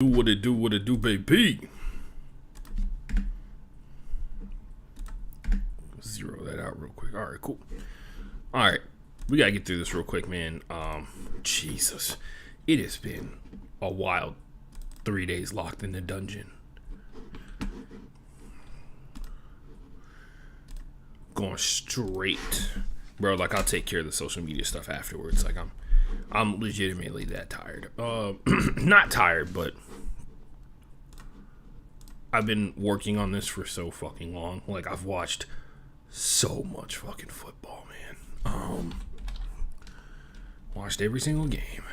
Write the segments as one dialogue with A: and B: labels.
A: Do what it do, baby. Zero that out real quick. All right, cool. All right, we gotta get through this real quick, man. Jesus, it has been a wild 3 days locked in the dungeon. Going straight, bro. Like, I'll take care of the social media stuff afterwards. Like, I'm legitimately that tired. Not tired, but I've been working on this for so fucking long. Like, I've watched so much fucking football, man. Watched every single game.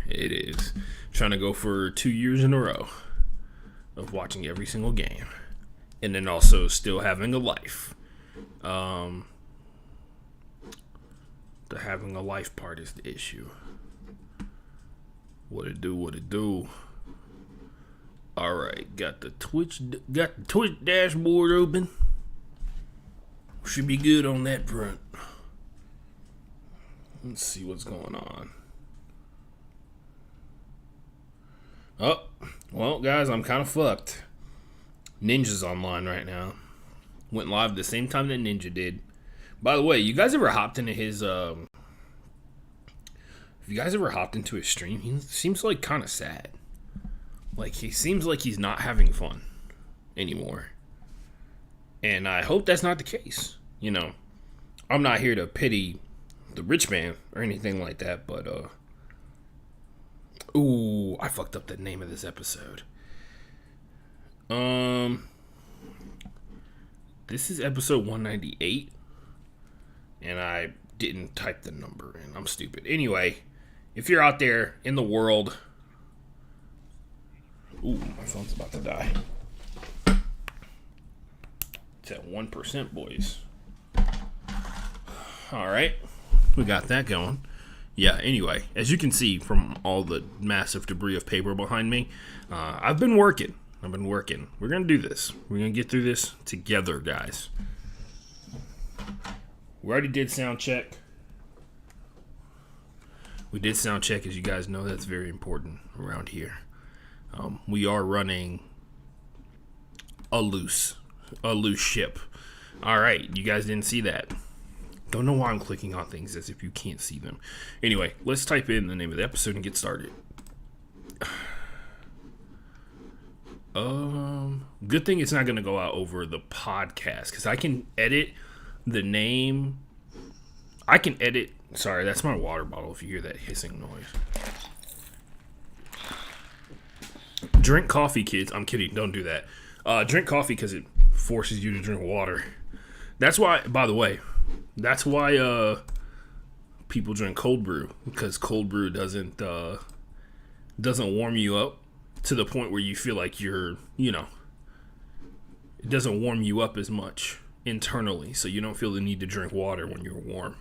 A: It is trying to go for 2 years in a row of watching every single game, and then also still having a life. The having a life part is the issue. What it do? All right, got the Twitch dashboard open. Should be good on that front. Let's see what's going on. Oh, well, guys, I'm kind of fucked. Ninja's online right now. Went live the same time that Ninja did. By the way, you guys ever hopped into his if you guys ever hopped into his stream, he seems like kind of sad. Like, he seems like he's not having fun anymore. And I hope that's not the case. You know, I'm not here to pity the rich man or anything like that, but ooh, I fucked up the name of this episode. This is episode 198, and I didn't type the number in. I'm stupid. Anyway, if you're out there in the world... Ooh, my phone's about to die. It's at 1%, boys. Alright, we got that going. Yeah, anyway, as you can see from all the massive debris of paper behind me, I've been working. We're going to do this. We're going to get through this together, guys. We already did sound check. We did sound check, as you guys know. That's very important around here. We are running a loose ship. All right, you guys didn't see that. Don't know why I'm clicking on things as if you can't see them. Anyway, let's type in the name of the episode and get started. Good thing it's not going to go out over the podcast, because I can edit the name. I can edit. Sorry, that's my water bottle if you hear that hissing noise. Drink coffee, kids. I'm kidding. Don't do that. Drink coffee because it forces you to drink water. That's why, by the way, that's why people drink cold brew, because cold brew doesn't warm you up to the point where you feel like you're, it doesn't warm you up as much internally, so you don't feel the need to drink water when you're warm.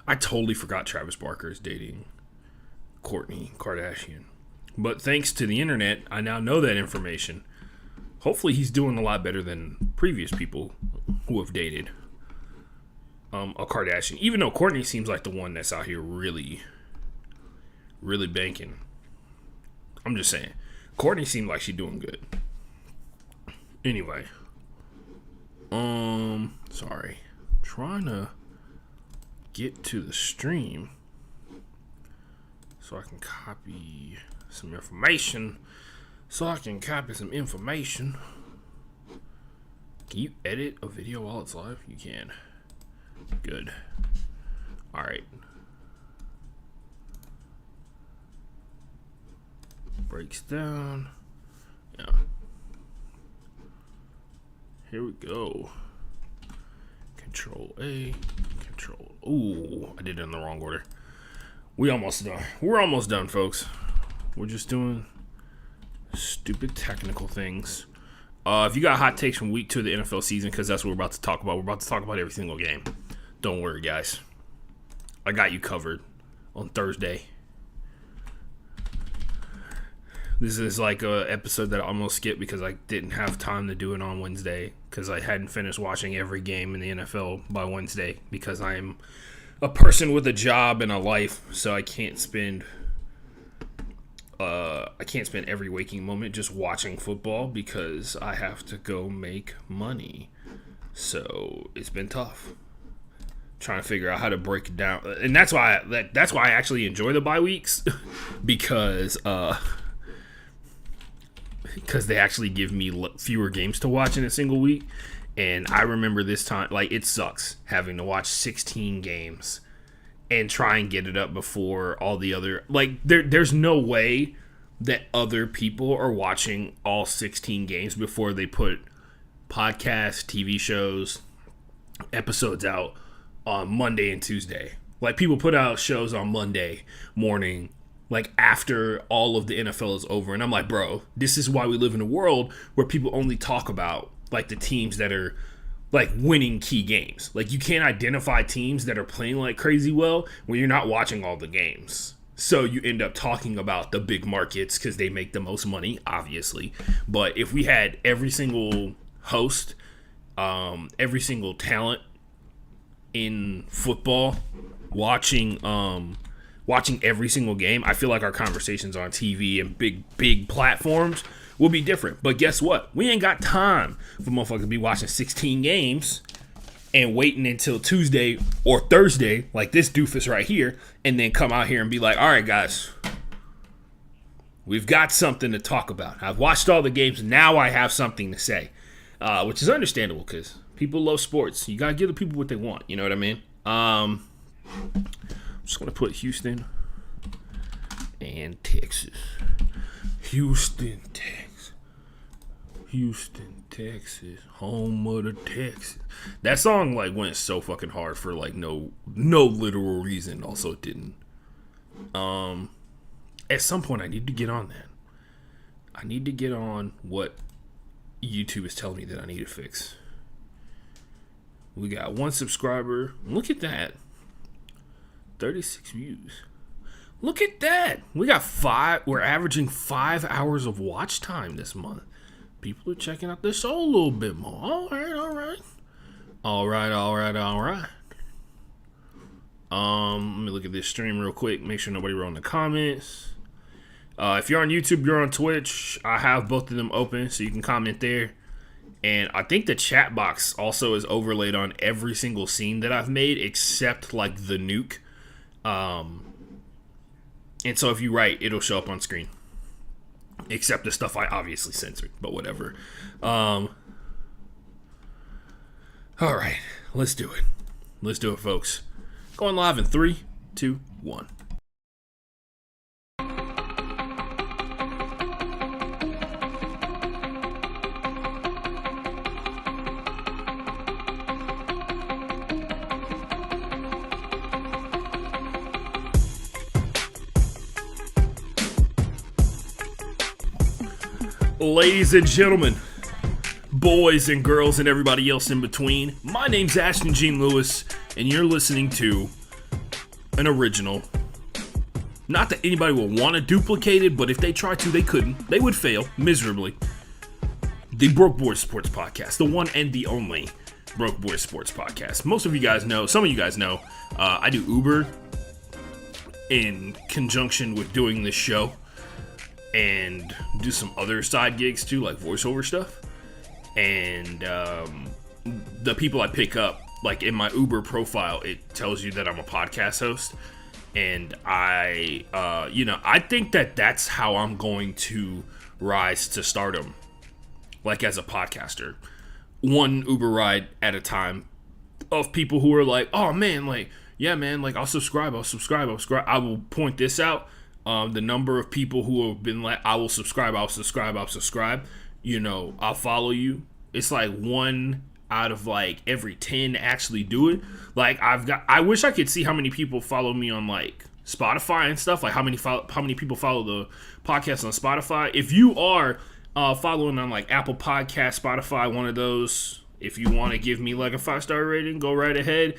A: I totally forgot Travis Barker is dating Kourtney Kardashian. But thanks to the internet, I now know that information. Hopefully he's doing a lot better than previous people who have dated a Kardashian. Even though Kourtney seems like the one that's out here really, really banking. I'm just saying. Kourtney seemed like she's doing good. Anyway. Sorry. Trying to get to the stream so I can copy some information. Can you edit a video while it's live? You can. Good. Alright. Breaks down. Yeah. Here we go. Control A. Control. Ooh, I did it in the wrong order. We're almost done, folks. We're just doing stupid technical things. If you got hot takes from week 2 of the NFL season, because that's what we're about to talk about. We're about to talk about every single game. Don't worry, guys. I got you covered on Thursday. This is like an episode that I almost skipped because I didn't have time to do it on Wednesday, because I hadn't finished watching every game in the NFL by Wednesday, because I'm a person with a job and a life, so I can't spend I can't spend every waking moment just watching football because I have to go make money. So it's been tough trying to figure out how to break it down, and that's why I actually enjoy the bye weeks because they actually give me fewer games to watch in a single week. And I remember this time, like, it sucks having to watch 16 games and try and get it up before all the other, like, there's no way that other people are watching all 16 games before they put podcasts, TV shows, episodes out on Monday and Tuesday. Like, people put out shows on Monday morning, like, after all of the NFL is over. And I'm like, bro, this is why we live in a world where people only talk about, like, the teams that are, like, winning key games. Like, you can't identify teams that are playing like crazy well when you're not watching all the games. So you end up talking about the big markets because they make the most money, obviously. But if we had every single host, every single talent in football watching every single game, I feel like our conversations on TV and big platforms will be different. But guess what? We ain't got time for motherfuckers to be watching 16 games and waiting until Tuesday or Thursday, like this doofus right here, and then come out here and be like, all right, guys, we've got something to talk about. I've watched all the games. Now I have something to say, which is understandable because people love sports. You got to give the people what they want. You know what I mean? I'm just going to put Houston and Texas. Houston, Texas, home of the Texans. That song, like, went so fucking hard for, like, no literal reason. Also, it didn't. At some point, I need to get on that. I need to get on what YouTube is telling me that I need to fix. We got 1 subscriber. Look at that. 36 views. Look at that. We got 5. We're averaging 5 hours of watch time this month. People are checking out this show a little bit more. All right. Let me look at this stream real quick. Make sure nobody wrote in the comments. If you're on YouTube, you're on Twitch. I have both of them open, so you can comment there. And I think the chat box also is overlaid on every single scene that I've made, except, like, the nuke. And so if you write, it'll show up on screen. Except the stuff I obviously censored, but whatever. All right, let's do it. Let's do it, folks. Going live in 3, 2, 1. Ladies and gentlemen, boys and girls and everybody else in between, my name's Ashton Gene Lewis, and you're listening to an original. Not that anybody will want to duplicate it, but if they tried to, they couldn't. They would fail miserably. The Broke Boys Sports Podcast, the one and the only Broke Boys Sports Podcast. Most of you guys know, some of you guys know, I do Uber in conjunction with doing this show. And do some other side gigs too, like voiceover stuff. And the people I pick up, like in my Uber profile, it tells you that I'm a podcast host. And I think that that's how I'm going to rise to stardom, like as a podcaster. One Uber ride at a time of people who are like, oh man, like, yeah man, like I'll subscribe. I will point this out. The number of people who have been like, I will subscribe. You know, I'll follow you. It's like 1 out of like every 10 actually do it. Like I wish I could see how many people follow me on like Spotify and stuff. Like how many people follow the podcast on Spotify. If you are following on like Apple Podcast, Spotify, one of those, if you want to give me like a 5-star rating, go right ahead.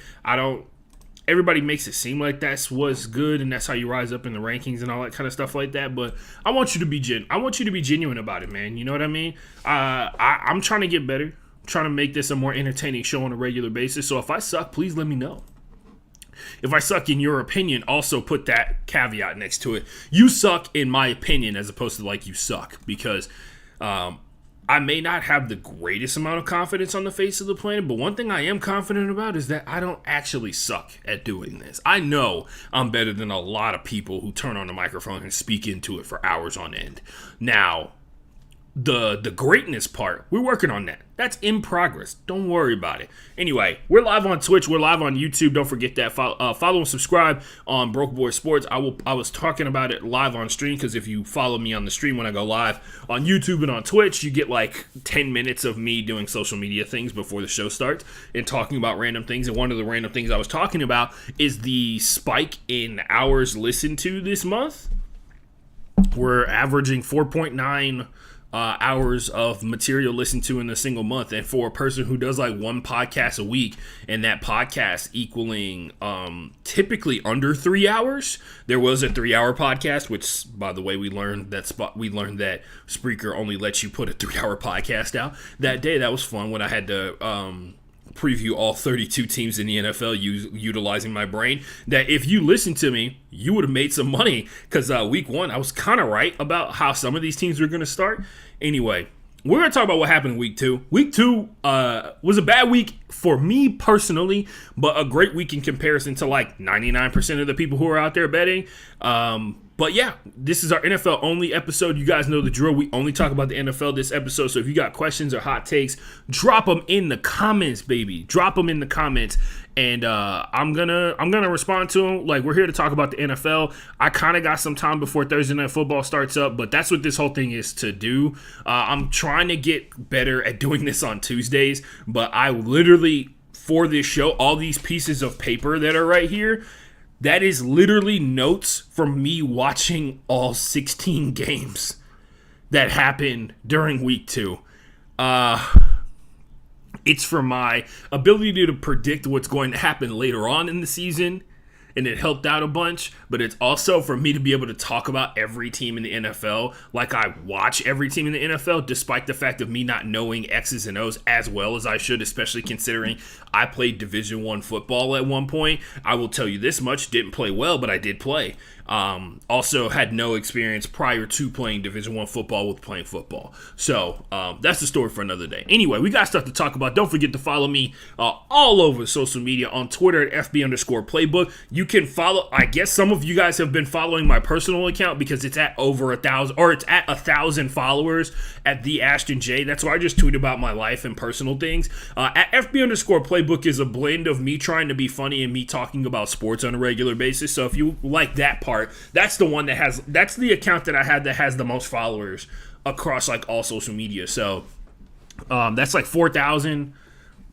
A: Everybody makes it seem like that's what's good and that's how you rise up in the rankings and all that kind of stuff like that. But I want you to be genuine about it, man. You know what I mean? I'm trying to get better. I'm trying to make this a more entertaining show on a regular basis. So if I suck, please let me know. If I suck in your opinion, also put that caveat next to it. You suck in my opinion, as opposed to like you suck, because I may not have the greatest amount of confidence on the face of the planet, but one thing I am confident about is that I don't actually suck at doing this. I know I'm better than a lot of people who turn on the microphone and speak into it for hours on end. Now, the greatness part, we're working on that. That's in progress. Don't worry about it. Anyway, we're live on Twitch. We're live on YouTube. Don't forget that. Follow and subscribe on Broke Boy Sports. I was talking about it live on stream, because if you follow me on the stream when I go live on YouTube and on Twitch, you get like 10 minutes of me doing social media things before the show starts and talking about random things. And one of the random things I was talking about is the spike in hours listened to this month. We're averaging 4.9 hours of material listened to in a single month, and for a person who does like one podcast a week, and that podcast equaling typically under 3 hours. There was a 3-hour podcast, which, by the way, we learned that Spreaker only lets you put a 3-hour podcast out that day. That was fun when I had to preview all 32 teams in the NFL utilizing my brain. That if you listened to me, you would have made some money, because week 1 I was kind of right about how some of these teams were going to start. Anyway, we're going to talk about what happened in week 2. Week 2 was a bad week for me personally, but a great week in comparison to like 99% of the people who are out there betting. But yeah, this is our NFL only episode. You guys know the drill. We only talk about the NFL this episode. So if you got questions or hot takes, drop them in the comments, baby. Drop them in the comments, and I'm gonna respond to them. Like, we're here to talk about the NFL. I kind of got some time before Thursday Night Football starts up, but that's what this whole thing is to do. I'm trying to get better at doing this on Tuesdays, but I literally, for this show, all these pieces of paper that are right here, that is literally notes from me watching all 16 games that happened during week 2. It's for my ability to predict what's going to happen later on in the season, and it helped out a bunch, but it's also for me to be able to talk about every team in the NFL like I watch every team in the NFL, despite the fact of me not knowing X's and O's as well as I should, especially considering I played Division I football at one point. I will tell you this much, didn't play well, but I did play. Also had no experience prior to playing Division I football with playing football. So that's the story for another day. Anyway, we got stuff to talk about. Don't forget to follow me all over social media on Twitter at FB_playbook. You can follow, I guess some of you guys have been following my personal account because it's at over 1,000, or it's at 1,000 followers at the Ashton J. That's why I just tweet about my life and personal things. At FB_playbook is a blend of me trying to be funny and me talking about sports on a regular basis. So if you like that part, that's the one that's the account that I had that has the most followers across like all social media. So that's like 4,000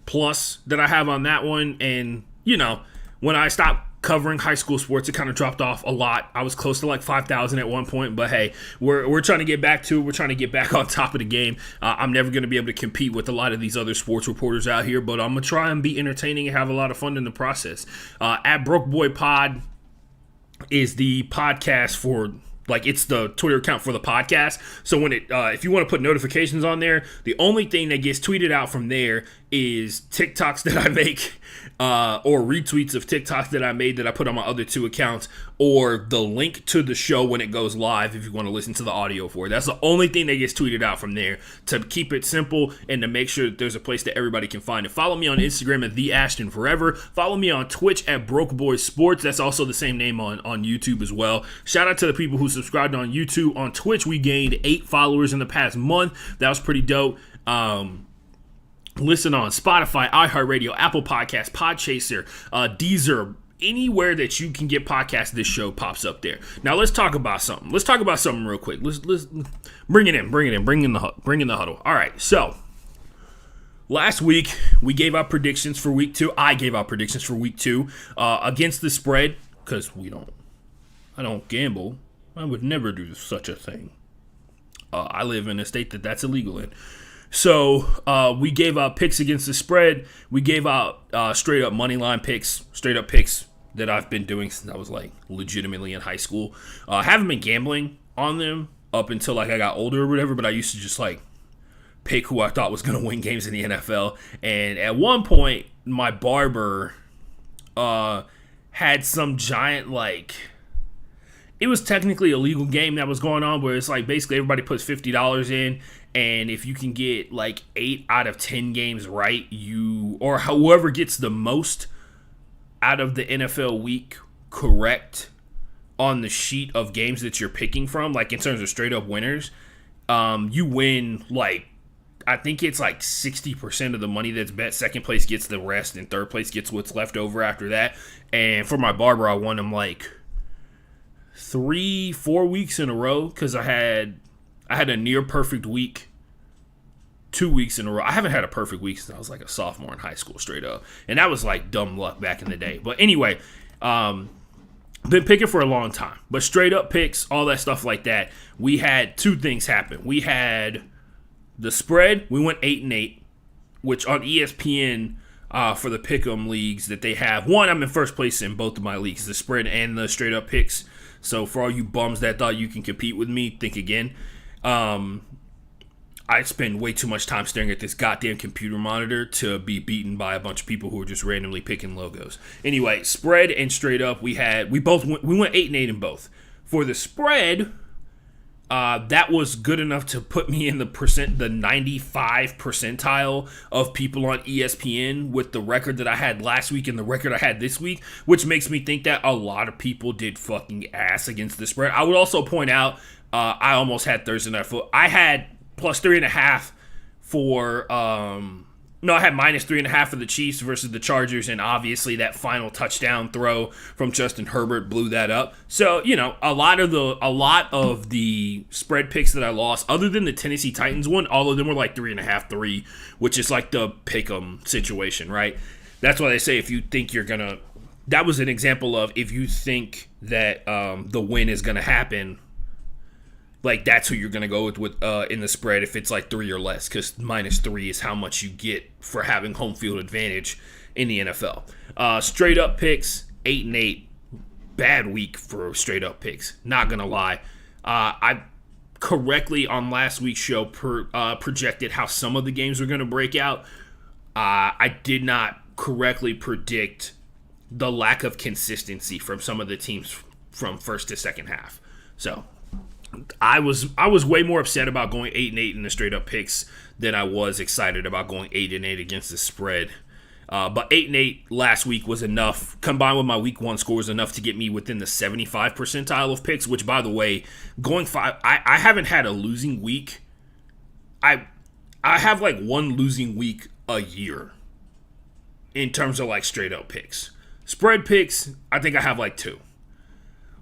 A: plus that I have on that one. And you know, when I stopped covering high school sports, it kind of dropped off a lot. I was close to like 5,000 at one point, but hey, we're trying to get back to it. We're trying to get back on top of the game. I'm never going to be able to compete with a lot of these other sports reporters out here, but I'm going to try and be entertaining and have a lot of fun in the process. At Broke Boy Pod is the podcast for, like, it's the Twitter account for the podcast. So when if you want to put notifications on there, the only thing that gets tweeted out from there is TikToks that I make, or retweets of TikToks that I made that I put on my other 2 accounts, or the link to the show when it goes live if you want to listen to the audio for it. That's the only thing that gets tweeted out from there, to keep it simple and to make sure that there's a place that everybody can find it. Follow me on Instagram at TheAshtonForever. Follow me on Twitch at Broke Boy Sports. That's also the same name on YouTube as well. Shout out to the people who subscribed on YouTube. On Twitch, we gained 8 followers in the past month. That was pretty dope. Listen on Spotify, iHeartRadio, Apple Podcasts, Podchaser, Deezer, anywhere that you can get podcasts, this show pops up there. Now let's talk about something. Let's talk about something real quick. Let's bring in the huddle. All right, so last week we gave out predictions for week 2. I gave out predictions for week 2 against the spread, because I don't gamble. I would never do such a thing. I live in a state that's illegal in. So we gave out picks against the spread. We gave out straight up money line picks, straight up picks that I've been doing since I was like legitimately in high school. I haven't been gambling on them up until like I got older or whatever, but I used to just like pick who I thought was going to win games in the NFL. And at one point, my barber had some giant, like, it was technically a legal game that was going on where it's like basically everybody puts $50 in, and if you can get like 8 out of 10 games right, or whoever gets the most out of the NFL week correct on the sheet of games that you're picking from, like in terms of straight up winners, you win, like, I think it's like 60% of the money that's bet. Second place gets the rest, and third place gets what's left over after that. And for my barber, I won him like 3-4 weeks in a row because I had a near perfect week 2 weeks in a row. I haven't had a perfect week since I was like a sophomore in high school, straight up, and that was like dumb luck back in the day. But anyway, been picking for a long time, but straight up picks, all that stuff like that. We had two things happen. We had the spread. We went 8-8, which on ESPN. For the pick'em leagues that they have. One, I'm in first place in both of my leagues, the spread and the straight up picks. So for all you bums that thought you can compete with me, think again. I spend way too much time staring at this goddamn computer monitor to be beaten by a bunch of people who are just randomly picking logos. Anyway, spread and straight up, we went 8-8 in both. For the spread, that was good enough to put me in the 95 percentile of people on ESPN with the record that I had last week and the record I had this week, which makes me think that a lot of people did fucking ass against the spread. I would also point out, I almost had Thursday Night Football. I had plus 3.5 for, I had minus 3.5 for the Chiefs versus the Chargers, and obviously that final touchdown throw from Justin Herbert blew that up. So, a lot of the spread picks that I lost, other than the Tennessee Titans one, all of them were like 3.5, 3, which is like the pick'em situation, right? That's why they say if you think you're gonna, that was an example of if you think that the win is gonna happen, like that's who you're going to go with in the spread if it's like 3 or less, because minus 3 is how much you get for having home field advantage in the NFL. Straight up picks, 8-8. Bad week for straight up picks. Not going to lie. I correctly on last week's show projected how some of the games were going to break out. I did not correctly predict the lack of consistency from some of the teams from first to second half. So I was way more upset about going 8-8 in the straight up picks than I was excited about going 8-8 against the spread. But 8-8 last week was enough, combined with my week 1 scores, enough to get me within the 75 percentile of picks, which, by the way, going 5, I haven't had a losing week. I have like one losing week a year in terms of like straight up picks. Spread picks, I think I have like 2.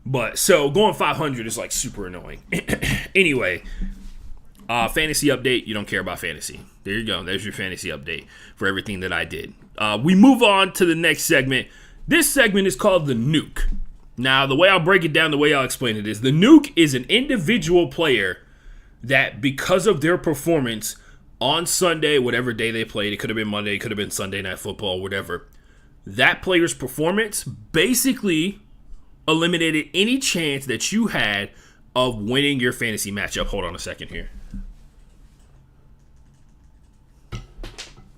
A: But so going 500 is like super annoying. Anyway, fantasy update. You don't care about fantasy. There you go. There's your fantasy update for everything that I did. We move on to the next segment. This segment is called the Nuke. Now, the way I'll break it down, the way I'll explain it is the Nuke is an individual player that, because of their performance on Sunday, whatever day they played, it could have been Monday, it could have been Sunday Night Football, whatever. That player's performance basically eliminated any chance that you had of winning your fantasy matchup. Hold on a second here.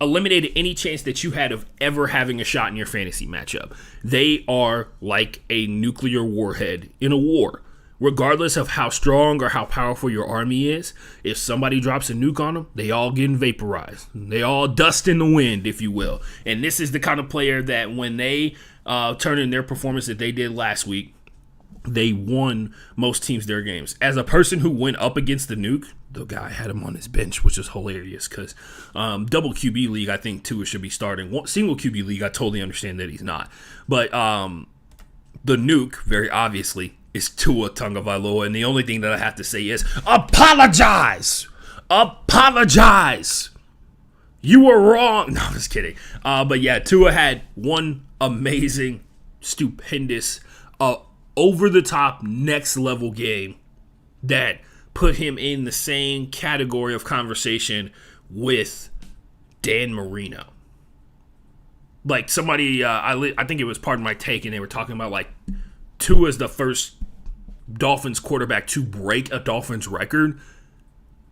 A: Eliminated any chance that you had of ever having a shot in your fantasy matchup. They are like a nuclear warhead in a war. Regardless of how strong or how powerful your army is, if somebody drops a nuke on them, they all get vaporized. They all dust in the wind, if you will. And this is the kind of player that when they turn in their performance that they did last week, they won most teams their games. As a person who went up against the nuke, the guy had him on his bench, which is hilarious because double QB league, I think Tua should be starting. Single QB league, I totally understand that he's not. But the nuke, very obviously, is Tua Tagovailoa, and the only thing that I have to say is apologize. Apologize. You were wrong. No, I'm just kidding. But yeah, Tua had one amazing, stupendous, over-the-top, next-level game that put him in the same category of conversation with Dan Marino. Like somebody, I think it was Pardon My Take, and they were talking about like Tua is the first Dolphins quarterback to break a Dolphins record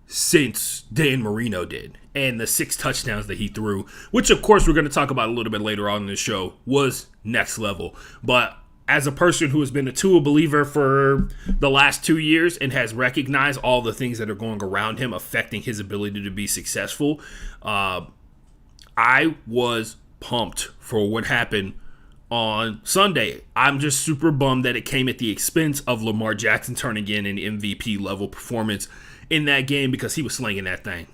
A: since Dan Marino did. And the 6 touchdowns that he threw, which of course we're going to talk about a little bit later on in the show, was next level. But as a person who has been a Tua believer for the last 2 years and has recognized all the things that are going around him affecting his ability to be successful, I was pumped for what happened on Sunday. I'm just super bummed that it came at the expense of Lamar Jackson turning in an MVP level performance in that game, because he was slinging that thing.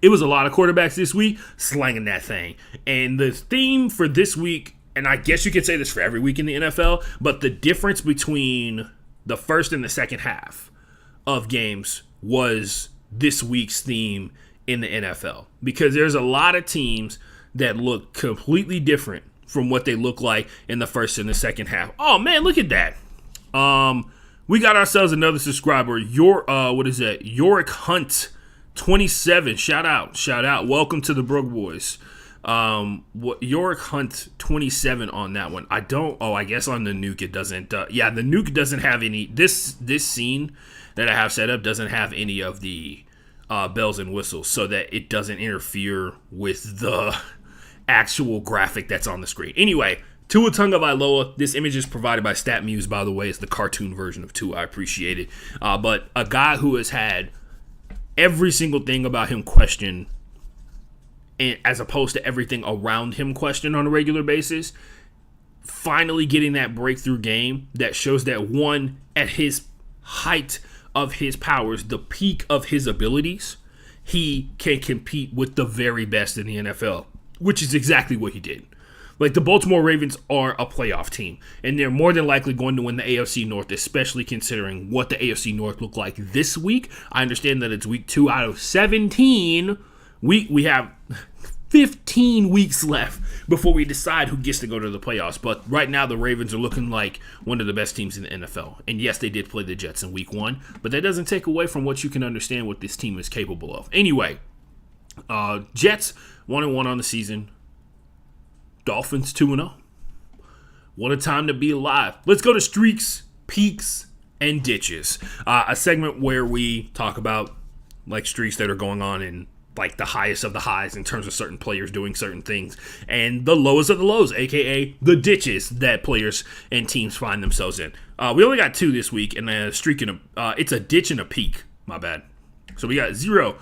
A: It was a lot of quarterbacks this week slanging that thing. And the theme for this week, and I guess you could say this for every week in the NFL, but the difference between the first and the second half of games was this week's theme in the NFL. Because there's a lot of teams that look completely different from what they look like in the first and the second half. Oh man, look at that. We got ourselves another subscriber. Yorick Hunt 27. Shout out. Welcome to the Brook Boys. Yorick Hunt 27 on that one. I guess on the nuke it doesn't. The nuke doesn't have any. This scene that I have set up doesn't have any of the bells and whistles, so that it doesn't interfere with the actual graphic that's on the screen. Anyway, Tua Tagovailoa. This image is provided by StatMuse, by the way. It's the cartoon version of Tua. I appreciate it. But a guy who has had every single thing about him questioned, as opposed to everything around him questioned on a regular basis, finally getting that breakthrough game that shows that, one, at his height of his powers, the peak of his abilities, he can compete with the very best in the NFL, which is exactly what he did. Like, the Baltimore Ravens are a playoff team, and they're more than likely going to win the AFC North, especially considering what the AFC North looked like this week. I understand that it's week 2 out of 17. We have 15 weeks left before we decide who gets to go to the playoffs. But right now, the Ravens are looking like one of the best teams in the NFL. And yes, they did play the Jets in week 1, but that doesn't take away from what you can understand what this team is capable of. Anyway, Jets 1-1 on the season. Dolphins 2-0. What a time to be alive. Let's go to streaks, peaks, and ditches. A segment where we talk about like streaks that are going on in like the highest of the highs in terms of certain players doing certain things, and the lowest of the lows, aka the ditches that players and teams find themselves in. We only got 2 this week, and a streak and it's a ditch and a peak. My bad. So we got 0.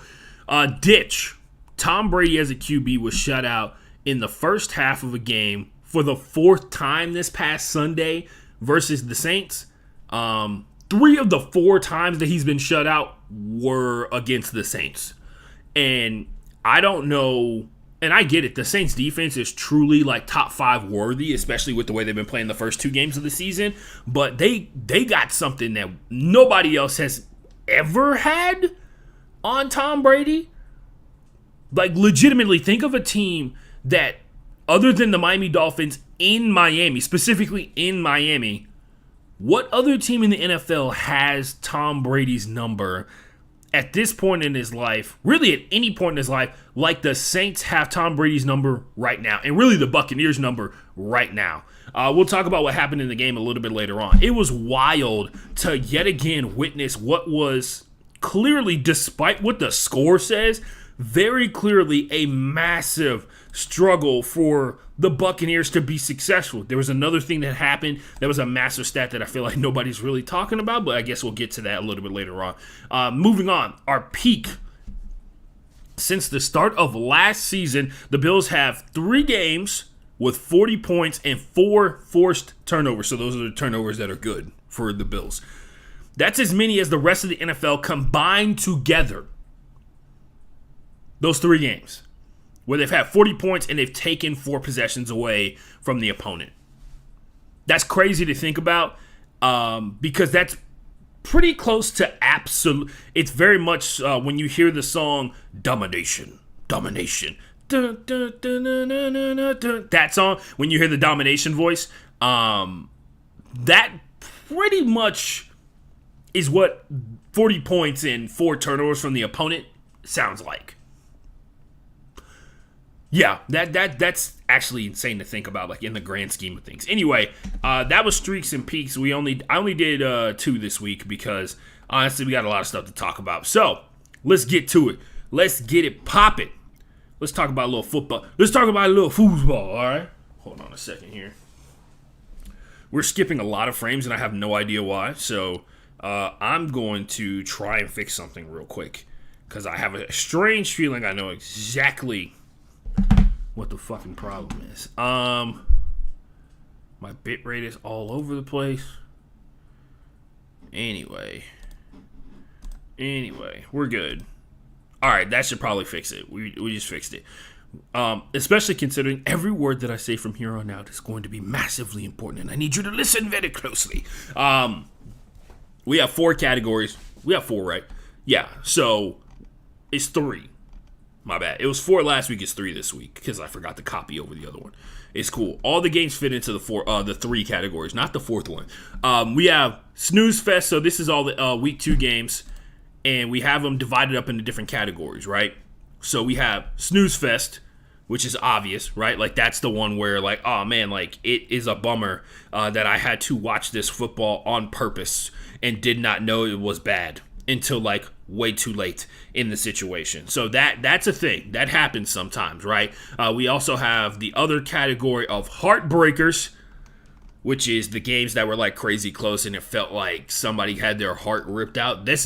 A: Ditch. Tom Brady as a QB was shut out in the first half of a game for the 4th time this past Sunday versus the Saints. 3 of the 4 times that he's been shut out were against the Saints. And I don't know, and I get it, the Saints defense is truly like top 5 worthy, especially with the way they've been playing the first 2 games of the season. But they got something that nobody else has ever had on Tom Brady. Like, legitimately, think of a team that, other than the Miami Dolphins in Miami, specifically in Miami, what other team in the NFL has Tom Brady's number at this point in his life, really at any point in his life, like the Saints have Tom Brady's number right now, and really the Buccaneers' number right now? We'll talk about what happened in the game a little bit later on. It was wild to yet again witness what was clearly, despite what the score says, very clearly a massive struggle for the Buccaneers to be successful. There was another thing that happened that was a massive stat that I feel like nobody's really talking about, but I guess we'll get to that a little bit later on. Moving on, our peak. Since the start of last season, the Bills have 3 games with 40 points and 4 forced turnovers. So those are the turnovers that are good for the Bills. That's as many as the rest of the NFL combined together. Those 3 games where they've had 40 points and they've taken 4 possessions away from the opponent. That's crazy to think about, because that's pretty close to absolute. It's very much when you hear the song Domination. Dun, dun, dun, dun, dun, dun, dun, dun. That song, when you hear the Domination voice, that pretty much is what 40 points and 4 turnovers from the opponent sounds like. Yeah, that's actually insane to think about, like in the grand scheme of things. Anyway, that was streaks and peaks. I only did 2 this week because honestly we got a lot of stuff to talk about. So let's get to it. Let's get it popping. Let's talk about a little football. Let's talk about a little foosball. All right. Hold on a second here. we're skipping a lot of frames, and I have no idea why. So I'm going to try and fix something real quick because I have a strange feeling I know exactly what the fucking problem is. My bitrate is all over the place. Anyway, we're good. All right, that should probably fix it. We just fixed it. Especially considering every word that I say from here on out is going to be massively important, and I need you to listen very closely. We have 4 categories. We have 4, right? Yeah, so it's 3. My bad. It was 4 last week. It's 3 this week because I forgot to copy over the other one. It's cool. All the games fit into the 3 categories, not the 4th one. We have Snooze Fest, so this is all the week 2 games, and we have them divided up into different categories, right? So we have Snooze Fest, which is obvious, right? Like, that's the one where, like, oh, man, like, it is a bummer that I had to watch this football on purpose and did not know it was bad until, like, way too late in the situation. So that's a thing. That happens sometimes, right? We also have the other category of Heartbreakers, which is the games that were like crazy close and it felt like somebody had their heart ripped out. That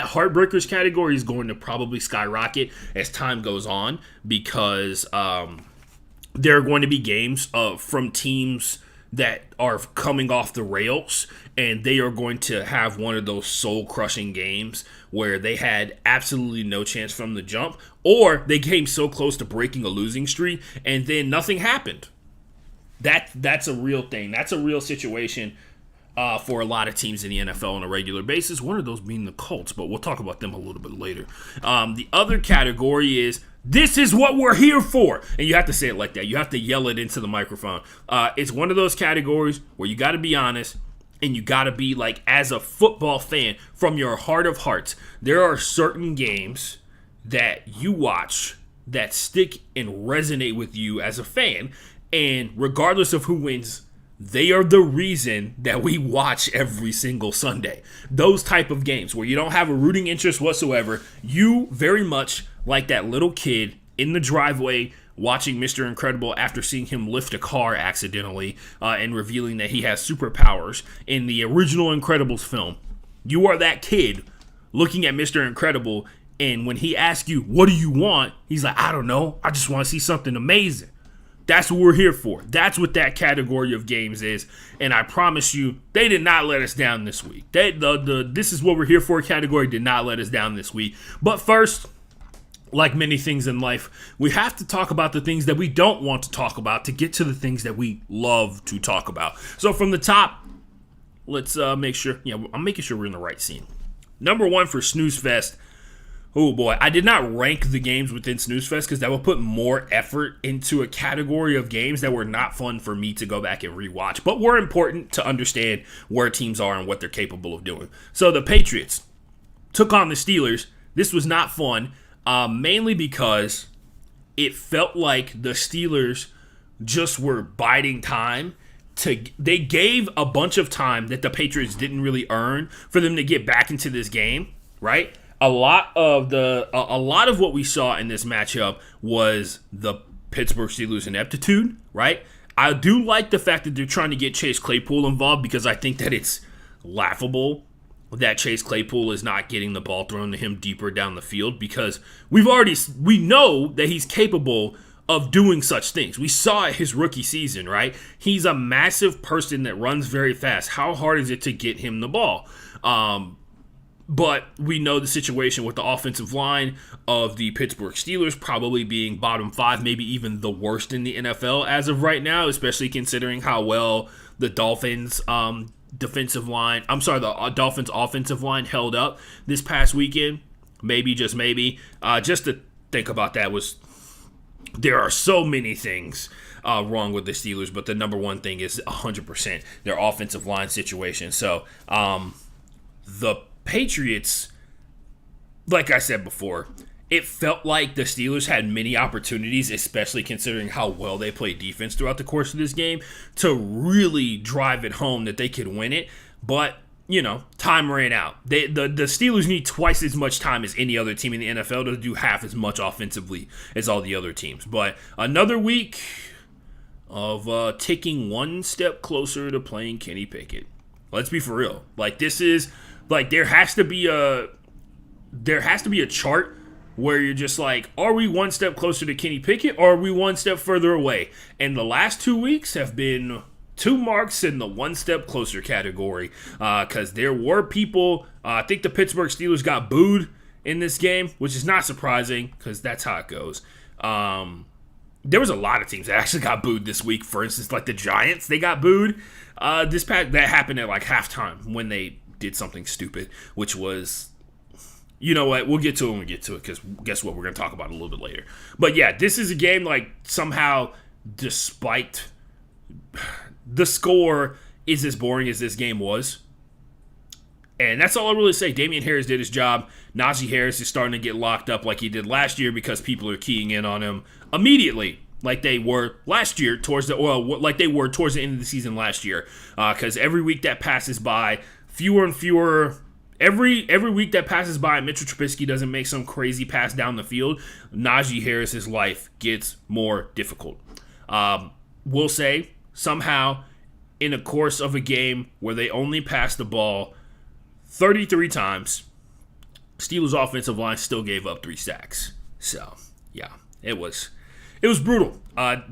A: Heartbreakers category is going to probably skyrocket as time goes on because there are going to be games from teams that are coming off the rails, and they are going to have one of those soul-crushing games where they had absolutely no chance from the jump, or they came so close to breaking a losing streak, and then nothing happened. That's a real thing. That's a real situation for a lot of teams in the NFL on a regular basis. One of those being the Colts, but we'll talk about them a little bit later. The other category is, this is what we're here for. And you have to say it like that. You have to yell it into the microphone. It's one of those categories where you got to be honest, and you got to be like, as a football fan, from your heart of hearts, there are certain games that you watch that stick and resonate with you as a fan. And regardless of who wins, they are the reason that we watch every single Sunday. Those type of games where you don't have a rooting interest whatsoever, you very much like that little kid in the driveway watching Mr. Incredible after seeing him lift a car accidentally and revealing that he has superpowers in the original Incredibles film. You are that kid looking at Mr. Incredible, and when he asks you, what do you want? He's like, I don't know. I just want to see something amazing. That's what we're here for. That's what that category of games is. And I promise you, they did not let us down this week. This is what we're here for category did not let us down this week. But first, like many things in life, we have to talk about the things that we don't want to talk about to get to the things that we love to talk about. So from the top, let's make sure, I'm making sure we're in the right scene. Number 1 for Snooze Fest. Oh boy, I did not rank the games within Snooze Fest because that would put more effort into a category of games that were not fun for me to go back and rewatch, but were important to understand where teams are and what they're capable of doing. So the Patriots took on the Steelers. This was not fun, mainly because it felt like the Steelers just were biding time. They gave a bunch of time that the Patriots didn't really earn for them to get back into this game, right? A lot of what we saw in this matchup was the Pittsburgh Steelers' ineptitude, right? I do like the fact that they're trying to get Chase Claypool involved because I think that it's laughable that Chase Claypool is not getting the ball thrown to him deeper down the field because we know that he's capable of doing such things. We saw it his rookie season, right? He's a massive person that runs very fast. How hard is it to get him the ball? But we know the situation with the offensive line of the Pittsburgh Steelers probably being bottom 5, maybe even the worst in the NFL as of right now, especially considering how well the Dolphins the Dolphins offensive line held up this past weekend. Maybe, just maybe. Just to think about that there are so many things wrong with the Steelers, but the number one thing is 100% their offensive line situation. So the Patriots, like I said before, it felt like the Steelers had many opportunities, especially considering how well they played defense throughout the course of this game, to really drive it home that they could win it. But, time ran out. The Steelers need twice as much time as any other team in the NFL to do half as much offensively as all the other teams. But another week of ticking one step closer to playing Kenny Pickett. Let's be for real. Like, this is like there has to be a chart where you're just like, are we one step closer to Kenny Pickett or are we one step further away? And the last 2 weeks have been 2 marks in the one step closer category, because there were people, I think the Pittsburgh Steelers got booed in this game, which is not surprising because that's how it goes. There was a lot of teams that actually got booed this week. For instance, like the Giants, they got booed. That happened at like halftime when they did something stupid, which was, you know what, we'll get to it when we get to it, because guess what, we're going to talk about it a little bit later. But yeah, this is a game like somehow, despite the score is as boring as this game was. And that's all I really say. Damian Harris did his job. Najee Harris is starting to get locked up like he did last year because people are keying in on him immediately, like they were last year like they were towards the end of the season last year. Because every week that passes by, fewer and fewer. Every week that passes by, Mitchell Trubisky doesn't make some crazy pass down the field, Najee Harris's life gets more difficult. We'll say somehow in the course of a game where they only pass the ball 33 times, Steelers' offensive line still gave up 3 sacks. So, yeah, it was brutal.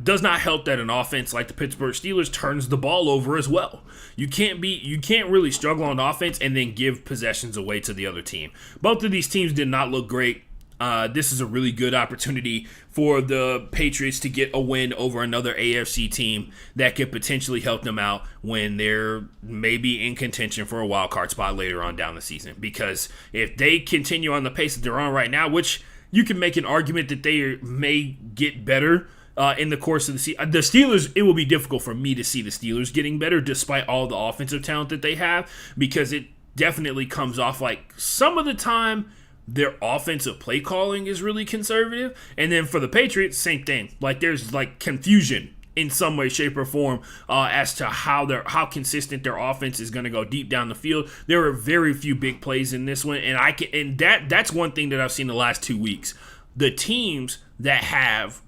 A: Does not help that an offense like the Pittsburgh Steelers turns the ball over as well. You can't really struggle on offense and then give possessions away to the other team. Both of these teams did not look great. This is a really good opportunity for the Patriots to get a win over another AFC team that could potentially help them out when they're maybe in contention for a wild card spot later on down the season. Because if they continue on the pace that they're on right now, which you can make an argument that they may get better in the course of the season. The Steelers, it will be difficult for me to see the Steelers getting better despite all the offensive talent that they have, because it definitely comes off like some of the time their offensive play calling is really conservative. And then for the Patriots, same thing. Like there's like confusion in some way, shape, or form as to how consistent their offense is going to go deep down the field. There were very few big plays in this one, and that's one thing that I've seen the last 2 weeks. The teams that have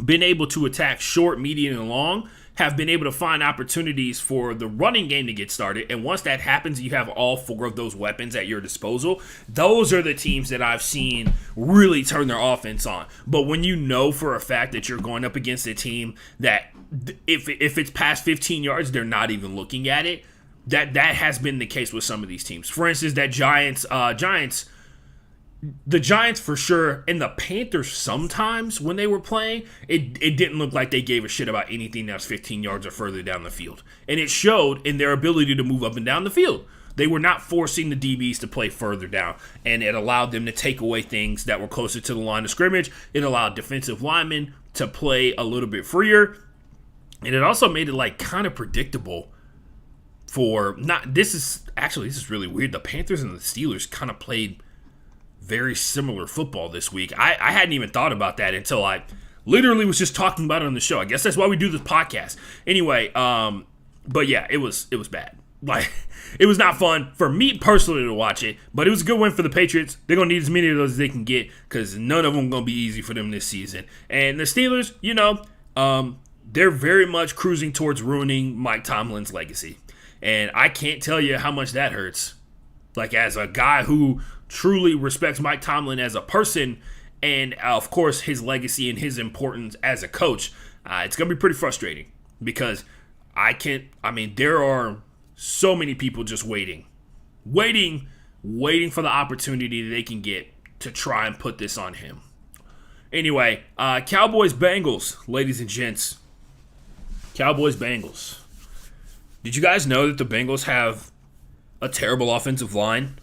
A: been able to attack short, medium, and long have been able to find opportunities for the running game to get started. And once that happens, you have all 4 of those weapons at your disposal. Those are the teams that I've seen really turn their offense on. But when you know for a fact that you're going up against a team that if it's past 15 yards, they're not even looking at it, that has been the case with some of these teams. For instance, that the Giants for sure, and the Panthers sometimes when they were playing, it didn't look like they gave a shit about anything that was 15 yards or further down the field. And it showed in their ability to move up and down the field. They were not forcing the DBs to play further down, and it allowed them to take away things that were closer to the line of scrimmage. It allowed defensive linemen to play a little bit freer, and it also made it like kind of predictable for not. This is really weird. The Panthers and the Steelers kind of played very similar football this week. I hadn't even thought about that until I literally was just talking about it on the show. I guess that's why we do this podcast. Anyway, but yeah, it was bad. Like, it was not fun for me personally to watch it, but it was a good win for the Patriots. They're going to need as many of those as they can get because none of them going to be easy for them this season. And the Steelers, they're very much cruising towards ruining Mike Tomlin's legacy. And I can't tell you how much that hurts. Like, as a guy who truly respects Mike Tomlin as a person and, of course, his legacy and his importance as a coach, it's going to be pretty frustrating because there are so many people just waiting for the opportunity that they can get to try and put this on him. Anyway, Cowboys-Bengals, ladies and gents. Cowboys-Bengals. Did you guys know that the Bengals have a terrible offensive line?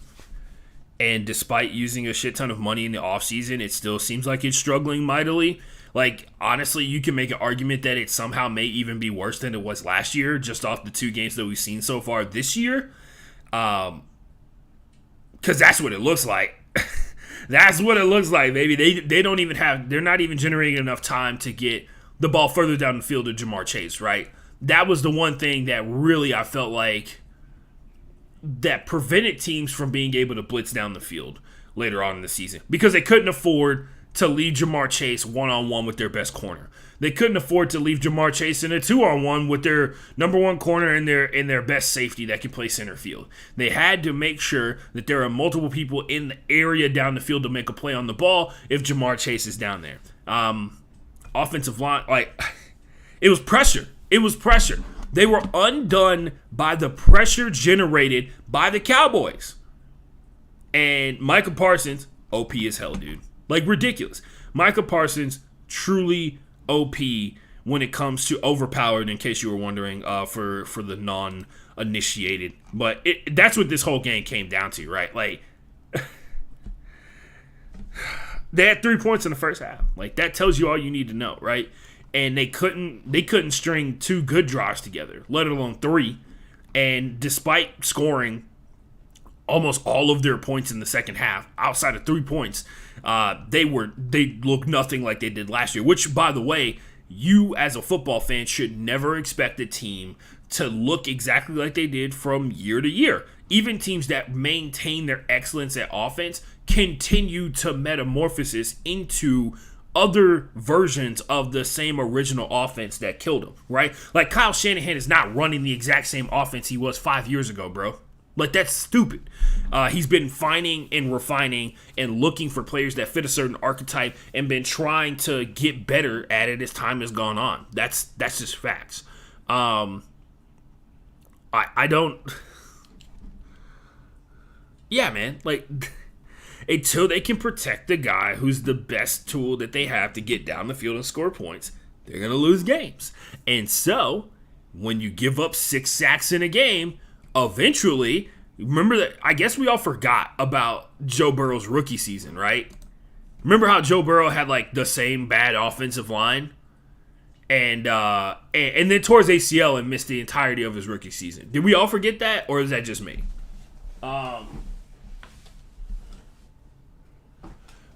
A: And despite using a shit ton of money in the offseason, it still seems like it's struggling mightily. Like, honestly, you can make an argument that it somehow may even be worse than it was last year, just off the 2 games that we've seen so far this year. Because that's what it looks like. That's what it looks like, baby. They're not even generating enough time to get the ball further down the field to Jamar Chase, right? That was the one thing that really I felt like that prevented teams from being able to blitz down the field later on in the season because they couldn't afford to leave Jamar Chase one-on-one with their best corner. They couldn't afford to leave Jamar Chase in a 2-on-1 with their number one corner and their best safety that can play center field. They had to make sure that there are multiple people in the area down the field to make a play on the ball if Jamar Chase is down there. Offensive line, it was pressure. It was pressure. They were undone by the pressure generated by the Cowboys. And Micah Parsons, OP as hell, dude. Like, ridiculous. Micah Parsons, truly OP when it comes to overpowered, in case you were wondering, for the non-initiated. But that's what this whole game came down to, right? Like, they had 3 points in the first half. Like, that tells you all you need to know, right? And they couldn't string 2 good drives together, let alone 3. And despite scoring almost all of their points in the second half, outside of 3 points, they looked nothing like they did last year. Which, by the way, you as a football fan should never expect a team to look exactly like they did from year to year. Even teams that maintain their excellence at offense continue to metamorphosis into other versions of the same original offense that killed him, right? Like, Kyle Shanahan is not running the exact same offense he was 5 years ago, bro. Like, that's stupid. He's been finding and refining and looking for players that fit a certain archetype and been trying to get better at it as time has gone on. That's just facts. I don't... Yeah, man. Like, until they can protect the guy who's the best tool that they have to get down the field and score points, they're going to lose games. And so, when you give up 6 sacks in a game, eventually, remember that, I guess we all forgot about Joe Burrow's rookie season, right? Remember how Joe Burrow had, like, the same bad offensive line? And then tore his ACL and missed the entirety of his rookie season. Did we all forget that, or is that just me?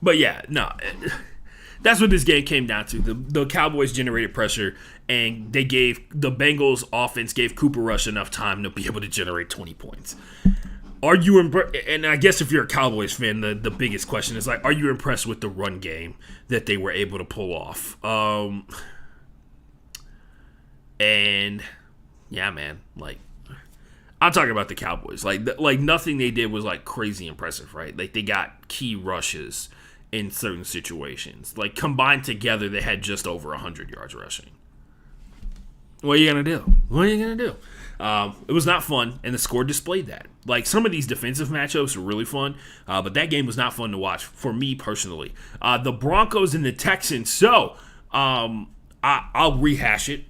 A: But yeah, no, that's what this game came down to. The Cowboys generated pressure, and the Bengals offense gave Cooper Rush enough time to be able to generate 20 points. Are you and I guess if you're a Cowboys fan, the biggest question is, like, are you impressed with the run game that they were able to pull off? And yeah, man, like, I'm talking about the Cowboys. Like nothing they did was, like, crazy impressive, right? Like, they got key rushes in certain situations. Like, combined together, they had just over 100 yards rushing. What are you going to do? What are you going to do? It was not fun, and the score displayed that. Like, some of these defensive matchups were really fun, but that game was not fun to watch for me personally. The Broncos and the Texans. So, I'll rehash it.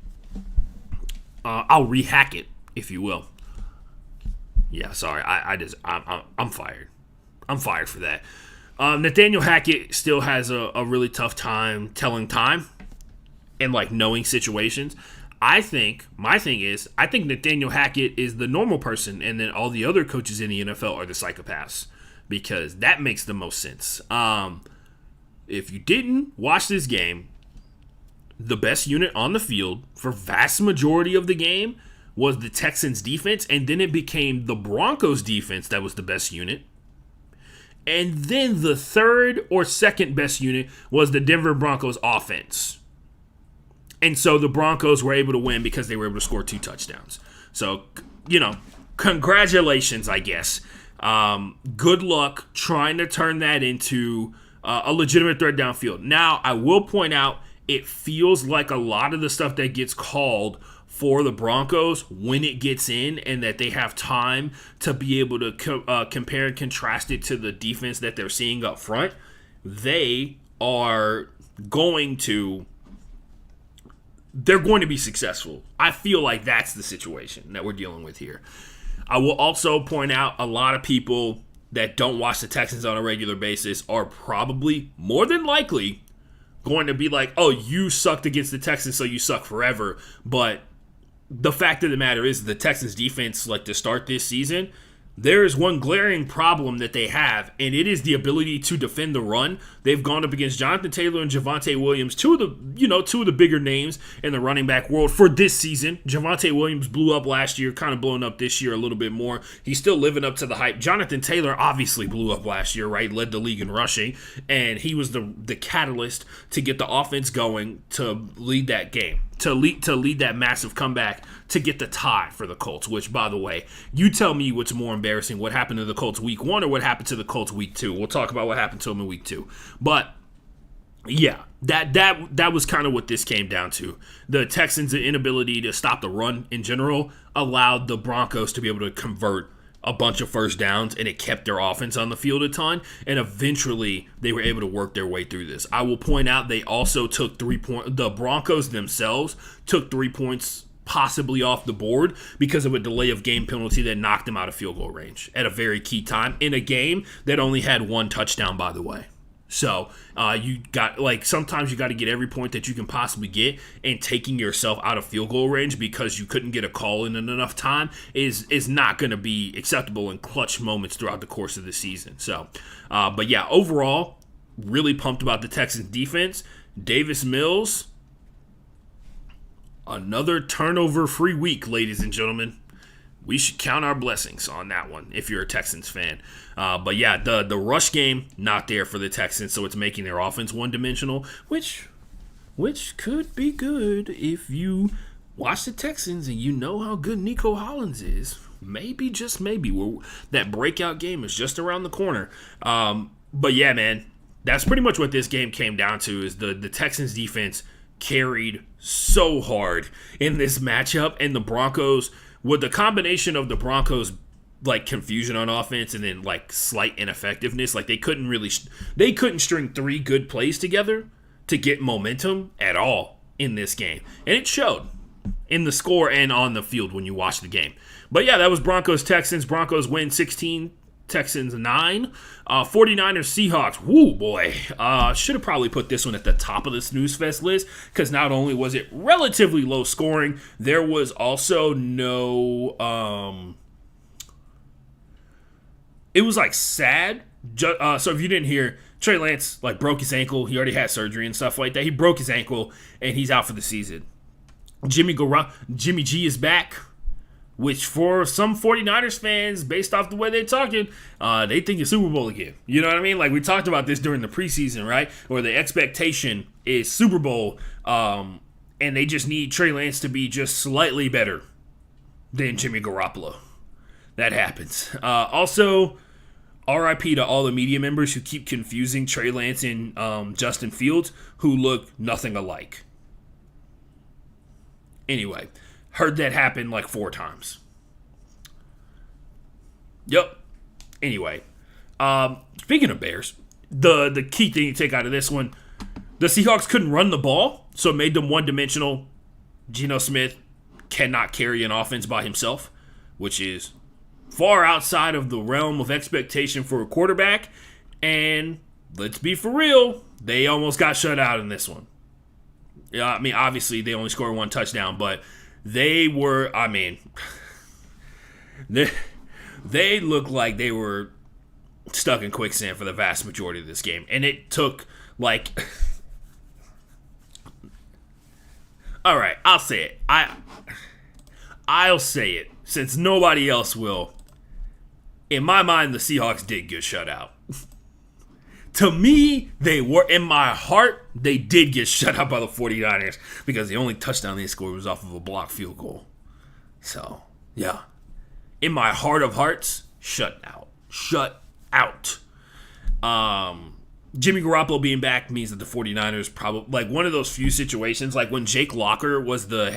A: I'll rehack it, if you will. Yeah, sorry. I'm fired. I'm fired for that. Nathaniel Hackett still has a really tough time telling time and, like, knowing situations. My thing is, I think Nathaniel Hackett is the normal person, and then all the other coaches in the NFL are the psychopaths, because that makes the most sense. If you didn't watch this game, the best unit on the field for vast majority of the game was the Texans defense, and then it became the Broncos defense that was the best unit. And then the third or second best unit was the Denver Broncos offense. And so the Broncos were able to win because they were able to score 2 touchdowns. So, congratulations, I guess. Good luck trying to turn that into a legitimate threat downfield. Now, I will point out, it feels like a lot of the stuff that gets called for the Broncos, when it gets in and that they have time to be able to compare and contrast it to the defense that they're seeing up front, they're going to be successful. I feel like that's the situation that we're dealing with here. I will also point out, a lot of people that don't watch the Texans on a regular basis are probably, more than likely, going to be like, oh, you sucked against the Texans, so you suck forever. But the fact of the matter is, the Texans defense, like, to start this season, there is one glaring problem that they have, and it is the ability to defend the run. They've gone up against Jonathan Taylor and Javonte Williams, two of the bigger names in the running back world for this season. Javonte Williams blew up last year, kind of blowing up this year a little bit more. He's still living up to the hype. Jonathan Taylor obviously blew up last year, right? Led the league in rushing, and he was the catalyst to get the offense going to lead that game, to lead that massive comeback to get the tie for the Colts, which, by the way, you tell me what's more embarrassing, what happened to the Colts week 1 or what happened to the Colts week 2. We'll talk about what happened to them in week 2. But yeah, that was kind of what this came down to. The Texans' inability to stop the run in general allowed the Broncos to be able to convert a bunch of first downs, and it kept their offense on the field a ton, and eventually they were able to work their way through this. I will point out they also took 3 points. The Broncos themselves took 3 points possibly off the board because of a delay of game penalty that knocked them out of field goal range at a very key time in a game that only had 1 touchdown, by the way. So you got, sometimes you got to get every point that you can possibly get, and taking yourself out of field goal range because you couldn't get a call in enough time is not going to be acceptable in clutch moments throughout the course of the season. So, but yeah, overall, really pumped about the Texans defense. Davis Mills, another turnover-free week, ladies and gentlemen. We should count our blessings on that one if you're a Texans fan. But yeah, the rush game, not there for the Texans, so it's making their offense one-dimensional, which could be good if you watch the Texans and you know how good Nico Hollins is. Maybe, just maybe, that breakout game is just around the corner. But yeah, man, that's pretty much what this game came down to, is the Texans defense carried so hard in this matchup, and the Broncos, with the combination of the Broncos confusion on offense and then slight ineffectiveness, they couldn't string 3 good plays together to get momentum at all in this game, and it showed in the score and on the field when you watch the game. But yeah, that was Broncos Texans. Broncos win 16, Texans 9. 49ers Seahawks. Woo, boy. Should have probably put this one at the top of the snooze fest list, because not only was it relatively low scoring, there was also no it was sad. So if you didn't hear, Trey Lance broke his ankle. He already had surgery and stuff like that. He broke his ankle and he's out for the season. Jimmy G is back, which for some 49ers fans, based off the way they're talking, they think it's Super Bowl again. You know what I mean? We talked about this during the preseason, right? Where the expectation is Super Bowl, and they just need Trey Lance to be just slightly better than Jimmy Garoppolo. That happens. Also, RIP to all the media members who keep confusing Trey Lance and Justin Fields, who look nothing alike. Anyway, heard that happen 4 times. Yep. Anyway, speaking of Bears, the key thing you take out of this one, the Seahawks couldn't run the ball, so it made them one-dimensional. Geno Smith cannot carry an offense by himself, which is far outside of the realm of expectation for a quarterback. And let's be for real, they almost got shut out in this one. Yeah, I mean, obviously they only scored 1 touchdown, but they were, they looked like they were stuck in quicksand for the vast majority of this game. And it took, all right, I'll say it. I'll say it, since nobody else will. In my mind, the Seahawks did get shut out. To me, they were, in my heart, they did get shut out by the 49ers, because the only touchdown they scored was off of a blocked field goal. So, yeah. In my heart of hearts, shut out. Shut out. Jimmy Garoppolo being back means that the 49ers probably, one of those few situations, when Jake Locker was the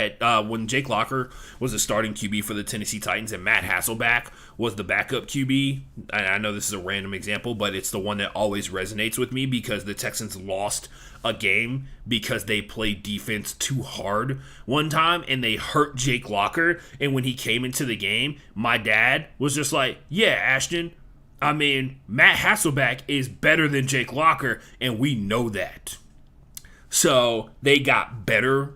A: starting QB for the Tennessee Titans and Matt Hasselbeck was the backup QB. I know this is a random example, but it's the one that always resonates with me, because the Texans lost a game because they played defense too hard one time and they hurt Jake Locker. And when he came into the game, my dad was just like, yeah, Ashton, Matt Hasselbeck is better than Jake Locker, and we know that. So they got better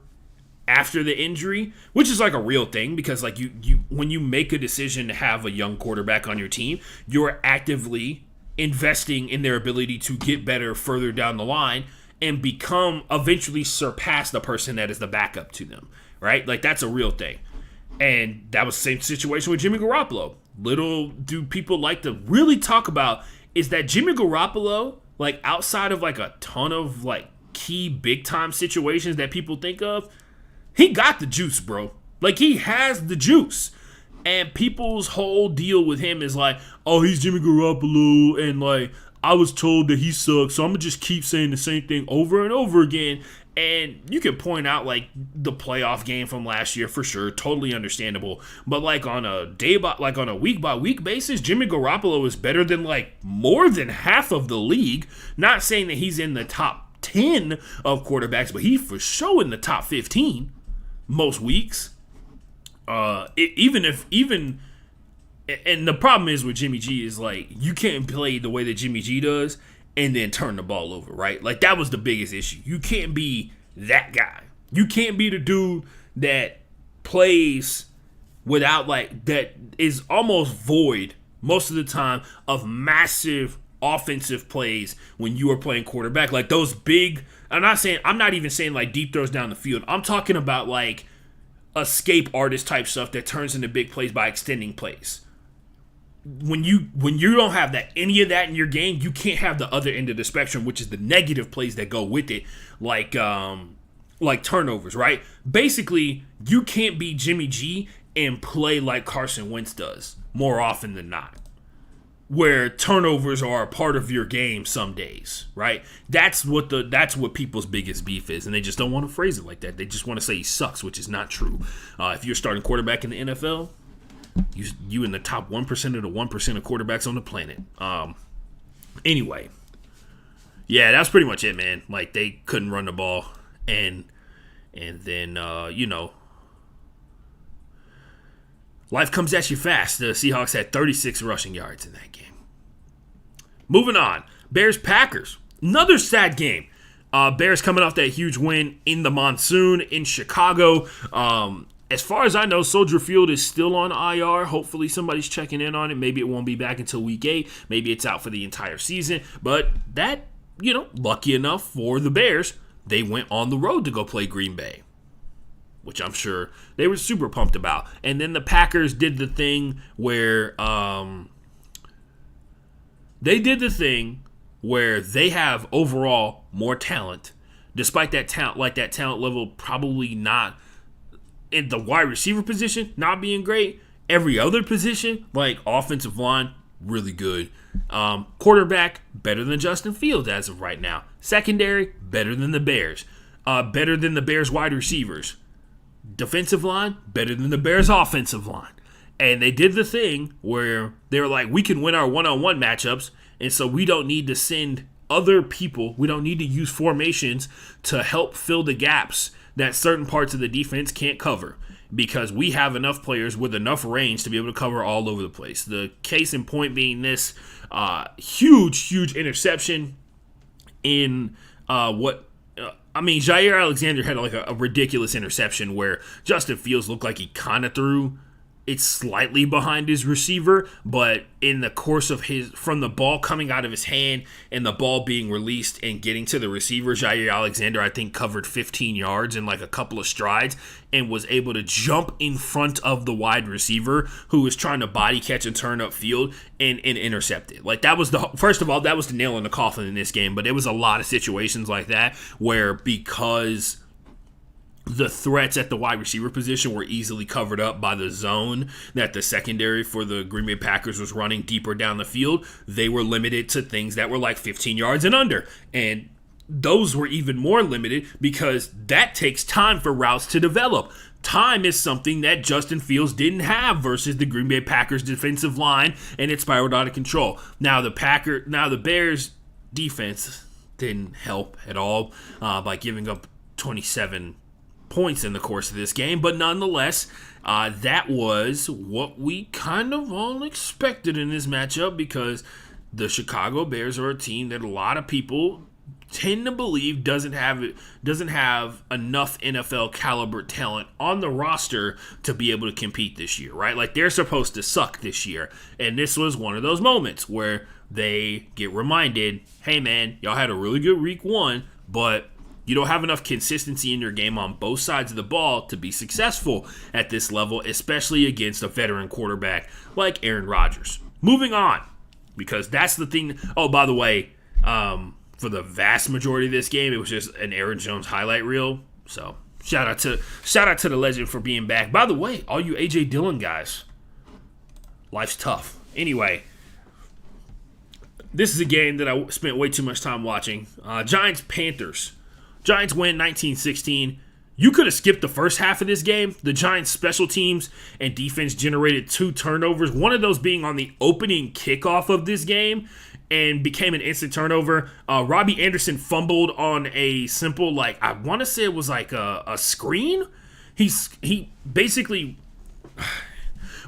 A: after the injury, which is like a real thing because like you when you make a decision to have a young quarterback on your team, you're actively investing in their ability to get better further down the line and eventually surpass the person that is the backup to them, right? Like that's a real thing. And that was the same situation with Jimmy Garoppolo. Little do people like to really talk about is that Jimmy Garoppolo, like outside of like a ton of like key big time situations that people think of, he got the juice, bro. Like he has the juice. And people's whole deal with him is like, oh, he's Jimmy Garoppolo, and like I was told that he sucks, so I'm gonna just keep saying the same thing over and over again. And you can point out like the playoff game from last year for sure, totally understandable. But like on a week by week basis, Jimmy Garoppolo is better than like more than half of the league. Not saying that he's in the top 10 of quarterbacks, but he's for sure in the top 15 most weeks. And the problem is with Jimmy G is like you can't play the way that Jimmy G does and then turn the ball over, right? Like that was the biggest issue. You can't be that guy. You can't be the dude that plays without like that is almost void most of the time of massive offensive plays when you are playing quarterback. Like those big, I'm not even saying like deep throws down the field. I'm talking about like escape artist type stuff that turns into big plays by extending plays. When you don't have any of that in your game, you can't have the other end of the spectrum, which is the negative plays that go with it, like turnovers, right? Basically, you can't be Jimmy G and play like Carson Wentz does more often than not, where turnovers are a part of your game some days, right? That's what people's biggest beef is, and they just don't want to phrase it like that. They just want to say he sucks, which is not true. If you're starting quarterback in the NFL, you in the top 1% of the 1% of quarterbacks on the planet. Anyway, yeah, that's pretty much it, man. Like they couldn't run the ball, and then life comes at you fast. The Seahawks had 36 rushing yards in that game. Moving on, Bears-Packers. Another sad game. Bears coming off that huge win in the monsoon in Chicago. As far as I know, Soldier Field is still on IR. Hopefully somebody's checking in on it. Maybe it won't be back until week 8. Maybe it's out for the entire season. But that, lucky enough for the Bears, they went on the road to go play Green Bay, which I'm sure they were super pumped about. And then the Packers did the thing where they have overall more talent, despite that talent level probably not in the wide receiver position not being great. Every other position, like offensive line, really good. Quarterback, better than Justin Fields as of right now. Secondary, better than the Bears. Better than the Bears wide receivers. Defensive line, better than the Bears offensive line. And they did the thing where they were like, we can win our one-on-one matchups, and so we don't need to send other people. We don't need to use formations to help fill the gaps that certain parts of the defense can't cover, because we have enough players with enough range to be able to cover all over the place. The case in point being this huge interception in Jair Alexander had like a ridiculous interception where Justin Fields looked like he kind of threw it slightly behind his receiver, but in the course of from the ball coming out of his hand and the ball being released and getting to the receiver, Jair Alexander, I think, covered 15 yards in like a couple of strides and was able to jump in front of the wide receiver who was trying to body catch and turn upfield and intercept it. Like that was first of all, that was the nail in the coffin in this game, but it was a lot of situations like that where because the threats at the wide receiver position were easily covered up by the zone that the secondary for the Green Bay Packers was running deeper down the field. They were limited to things that were like 15 yards and under. And those were even more limited because that takes time for routes to develop. Time is something that Justin Fields didn't have versus the Green Bay Packers defensive line, and it spiraled out of control. Now the Bears defense didn't help at all by giving up 27 points in the course of this game, but nonetheless, that was what we kind of all expected in this matchup because the Chicago Bears are a team that a lot of people tend to believe doesn't have enough NFL caliber talent on the roster to be able to compete this year, right? Like, they're supposed to suck this year, and this was one of those moments where they get reminded, hey man, y'all had a really good week 1, but you don't have enough consistency in your game on both sides of the ball to be successful at this level, especially against a veteran quarterback like Aaron Rodgers. Moving on, because that's the thing. Oh, by the way, for the vast majority of this game, it was just an Aaron Jones highlight reel. So shout out to the legend for being back. By the way, all you A.J. Dillon guys, life's tough. Anyway, this is a game that I spent way too much time watching. Giants-Panthers. Giants win 19-16. You could have skipped the first half of this game. The Giants' special teams and defense generated 2 turnovers, one of those being on the opening kickoff of this game, and became an instant turnover. Robbie Anderson fumbled on a simple, I want to say it was like a screen. He basically,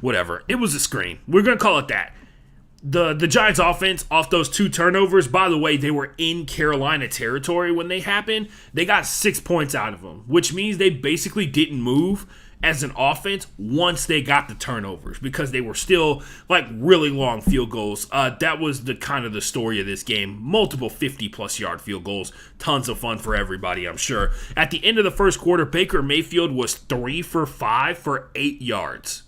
A: whatever. It was a screen. We're going to call it that. The Giants offense, off those 2 turnovers, by the way, they were in Carolina territory when they happened. They got 6 points out of them, which means they basically didn't move as an offense once they got the turnovers because they were still really long field goals. That was the kind of the story of this game. Multiple 50-plus yard field goals. Tons of fun for everybody, I'm sure. At the end of the first quarter, Baker Mayfield was 3 for 5 for 8 yards.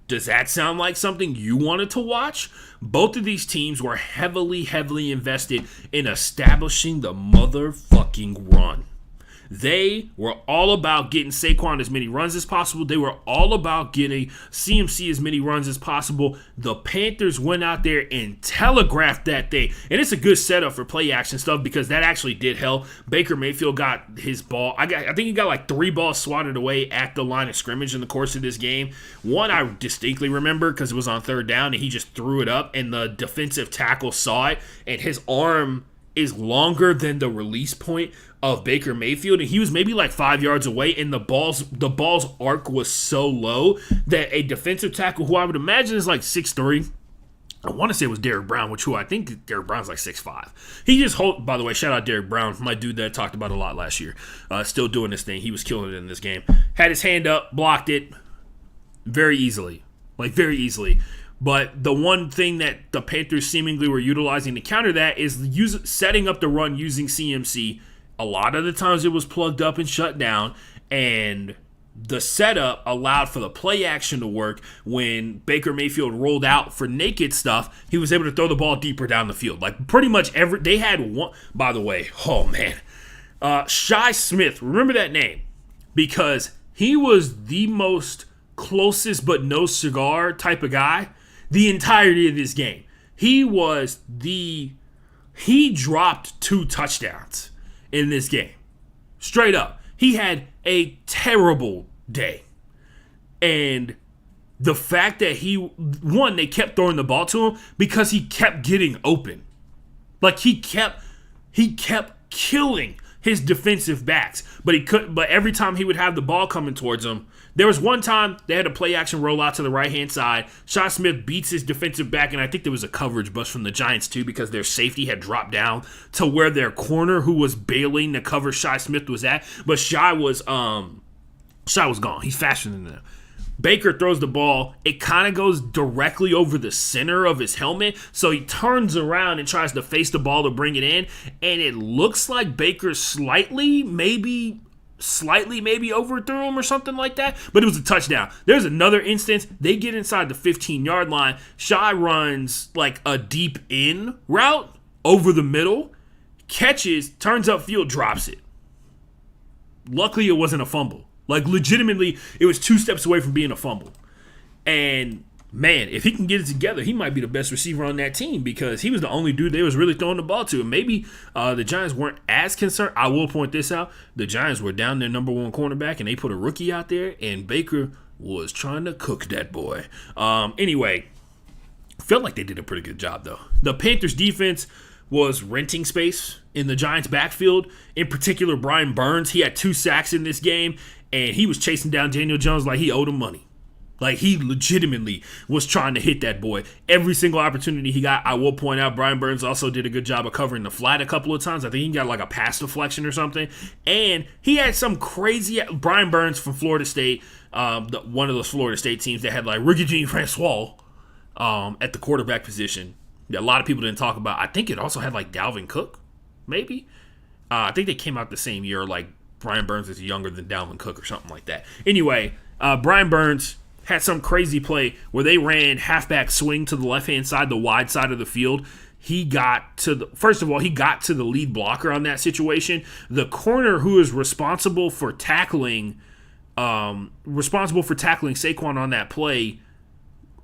A: Does that sound like something you wanted to watch? Both of these teams were heavily invested in establishing the motherfucking run. They were all about getting Saquon as many runs as possible. They were all about getting CMC as many runs as possible. The Panthers went out there and telegraphed that thing. And it's a good setup for play action stuff because that actually did help. Baker Mayfield got his ball. I think he got 3 balls swatted away at the line of scrimmage in the course of this game. One I distinctly remember because it was on 3rd down and he just threw it up and the defensive tackle saw it and his arm is longer than the release point of Baker Mayfield, and he was maybe 5 yards away, and the ball's arc was so low that a defensive tackle, who I would imagine is 6'3", I want to say it was Derrick Brown, I think Derrick Brown's 6'5". He just by the way, shout out Derrick Brown, my dude that I talked about a lot last year. Still doing this thing. He was killing it in this game. Had his hand up, blocked it very easily. Very easily. But the one thing that the Panthers seemingly were utilizing to counter that is setting up the run using CMC. A lot of the times it was plugged up and shut down, and the setup allowed for the play action to work. When Baker Mayfield rolled out for naked stuff, he was able to throw the ball deeper down the field. Pretty much they had one. By the way, oh man, Shi Smith, remember that name because he was the most closest but no cigar type of guy the entirety of this game. He dropped 2 touchdowns in this game. Straight up. He had a terrible day. And the fact that they kept throwing the ball to him because he kept getting open. He kept killing his defensive backs. But every time he would have the ball coming towards him, there was one time they had a play action rollout to the right-hand side. Shi Smith beats his defensive back, and I think there was a coverage bust from the Giants too because their safety had dropped down to where their corner who was bailing to cover Shi Smith was at. But Shi was gone. He's faster than them. Baker throws the ball. It kind of goes directly over the center of his helmet. So he turns around and tries to face the ball to bring it in. And it looks like Baker slightly maybe overthrew him or something like that. But it was a touchdown. There's another instance. They get inside the 15-yard line. Shi runs a deep in route over the middle. Catches, turns upfield, drops it. Luckily, it wasn't a fumble. Legitimately, it was 2 steps away from being a fumble. And, man, if he can get it together, he might be the best receiver on that team because he was the only dude they was really throwing the ball to. And maybe the Giants weren't as concerned. I will point this out. The Giants were down their number 1 cornerback, and they put a rookie out there, and Baker was trying to cook that boy. Anyway, felt like they did a pretty good job, though. The Panthers' defense was renting space in the Giants' backfield. In particular, Brian Burns. He had 2 sacks in this game. And he was chasing down Daniel Jones like he owed him money. Like, he legitimately was trying to hit that boy every single opportunity he got. I will point out Brian Burns also did a good job of covering the flat a couple of times. I think he got like a pass deflection or something. And he had some crazy... Brian Burns from Florida State, one of those Florida State teams that had like Ricky Jean-Francois at the quarterback position that a lot of people didn't talk about. I think it also had like Dalvin Cook, maybe. I think they came out the same year. Like, Brian Burns is younger than Dalvin Cook or something like that. Anyway, Brian Burns had some crazy play where they ran halfback swing to the left-hand side, the wide side of the field. He got to the lead blocker on that situation. The corner who is responsible for tackling Saquon on that play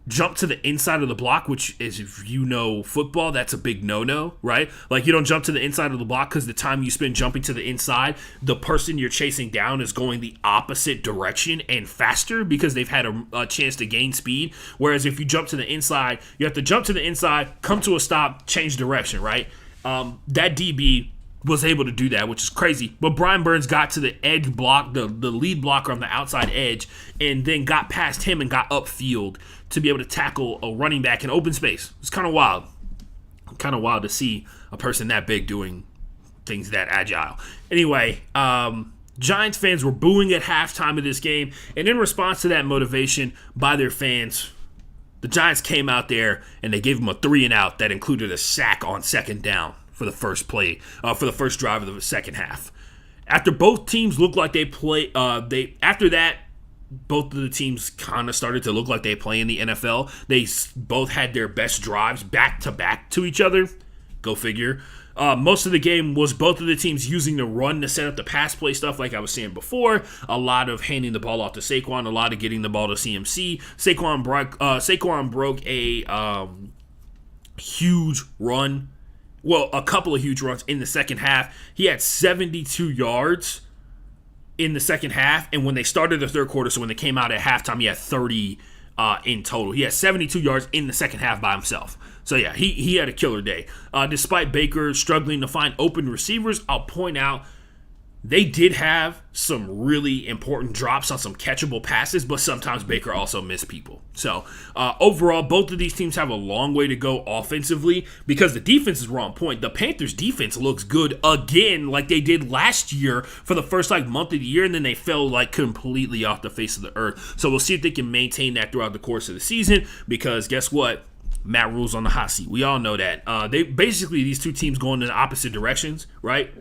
A: jumped to the inside of the block, which is, if you know football, that's a big no-no, right? Like, you don't jump to the inside of the block because the time you spend jumping to the inside, the person you're chasing down is going the opposite direction and faster because they've had a chance to gain speed. Whereas if you jump to the inside, you have to jump to the inside, come to a stop, change direction, right? That DB was able to do that, which is crazy. But Brian Burns got to the edge block, the lead blocker on the outside edge, and then got past him and got upfield to be able to tackle a running back in open space. It's kind of wild. Kind of wild to see a person that big doing things that agile. Anyway, Giants fans were booing at halftime of this game, and in response to that motivation by their fans, the Giants came out there and they gave them a 3-and-out that included a sack on second down for the first play, for the first drive of the second half. After both teams looked like they play, after that, both of the teams kind of started to look like they play in the NFL. They both had their best drives back to back to each other. Go figure. Most of the game was both of the teams using the run to set up the pass play stuff, like I was saying before. A lot of handing the ball off to Saquon, a lot of getting the ball to CMC. Saquon broke a huge run. Well, a couple of huge runs in the second half. He had 72 yards in the second half, and when they started the third quarter, so when they came out at halftime, he had 30 in total. He had 72 yards in the second half by himself. So yeah, he had a killer day. Despite Baker struggling to find open receivers, I'll point out they did have some really important drops on some catchable passes, but sometimes Baker also missed people. So overall, both of these teams have a long way to go offensively because the defenses were on point. The Panthers' defense looks good again, like they did last year for the first month of the year, and then they fell completely off the face of the earth. So we'll see if they can maintain that throughout the course of the season because guess what? Matt Rule's on the hot seat. We all know that. These two teams going in the opposite directions, right?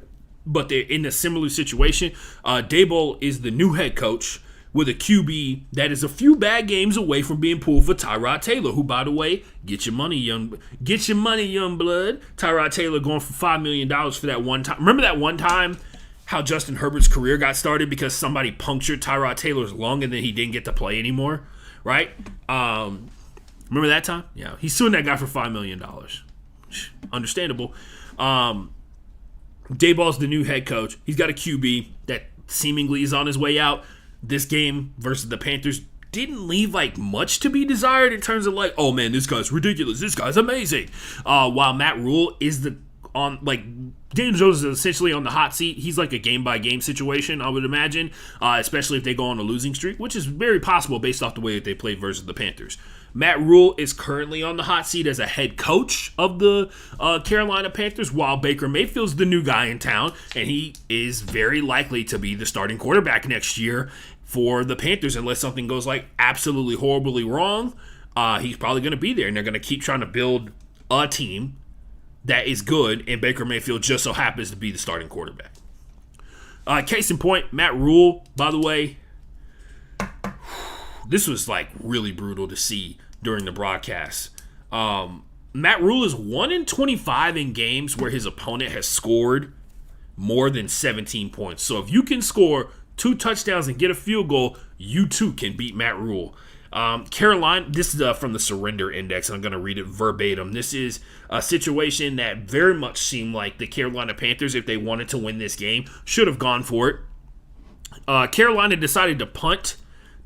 A: But they're in a similar situation. Daboll is the new head coach with a QB that is a few bad games away from being pulled for Tyrod Taylor, who, by the way, get your money, young blood. Tyrod Taylor going for $5 million for that one time. Remember that one time how Justin Herbert's career got started because somebody punctured Tyrod Taylor's lung and then he didn't get to play anymore, right? Remember that time? Yeah, he's suing that guy for $5 million. Understandable. Daboll's the new head coach. He's got a QB that seemingly is on his way out. This game versus the Panthers didn't leave much to be desired in terms of oh man, this guy's ridiculous. This guy's amazing. While Matt Rule is Daniel Jones is essentially on the hot seat. He's like a game-by-game situation, I would imagine, especially if they go on a losing streak, which is very possible based off the way that they played versus the Panthers. Matt Rule is currently on the hot seat as a head coach of the Carolina Panthers, while Baker Mayfield's the new guy in town, and he is very likely to be the starting quarterback next year for the Panthers unless something goes absolutely horribly wrong. He's probably going to be there, and they're going to keep trying to build a team that is good, and Baker Mayfield just so happens to be the starting quarterback. Case in point, Matt Rule, by the way, this was really brutal to see during the broadcast. Matt Rule is 1-25 in games where his opponent has scored more than 17 points. So if you can score 2 touchdowns and get a field goal, you too can beat Matt Rule. Carolina, this is from the Surrender Index, and I'm going to read it verbatim. This is a situation that very much seemed like the Carolina Panthers, if they wanted to win this game, should have gone for it. Carolina decided to punt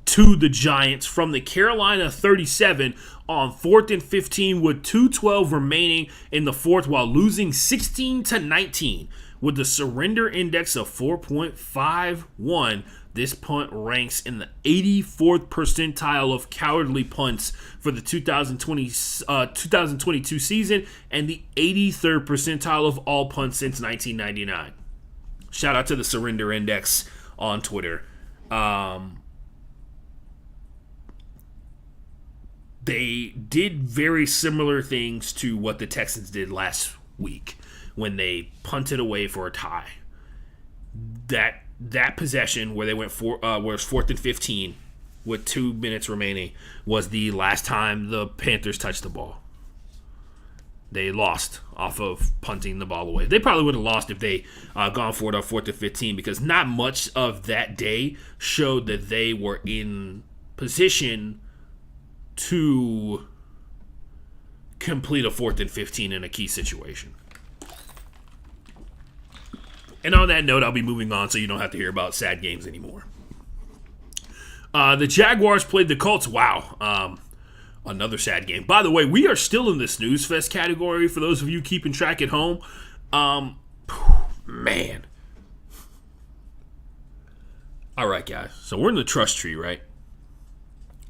A: to the Giants from the Carolina 37 on 4th and 15 with 2:12 remaining in the fourth while losing 16-19 with the surrender index of 4.51. This punt ranks in the 84th percentile of cowardly punts for the 2022 season and the 83rd percentile of all punts since 1999. Shout out to the Surrender Index on Twitter. They did very similar things to what the Texans did last week when they punted away for a tie. That possession where they went where it was 4th and 15 with 2 minutes remaining was the last time the Panthers touched the ball. They lost off of punting the ball away. They probably would have lost if they gone for it on 4th and 15 because not much of that day showed that they were in position to complete a 4th and 15 in a key situation. And on that note, I'll be moving on so you don't have to hear about sad games anymore. The Jaguars played the Colts. Wow. Another sad game. By the way, we are still in the snooze fest category for those of you keeping track at home. Man. All right, guys. So we're in the trust tree, right?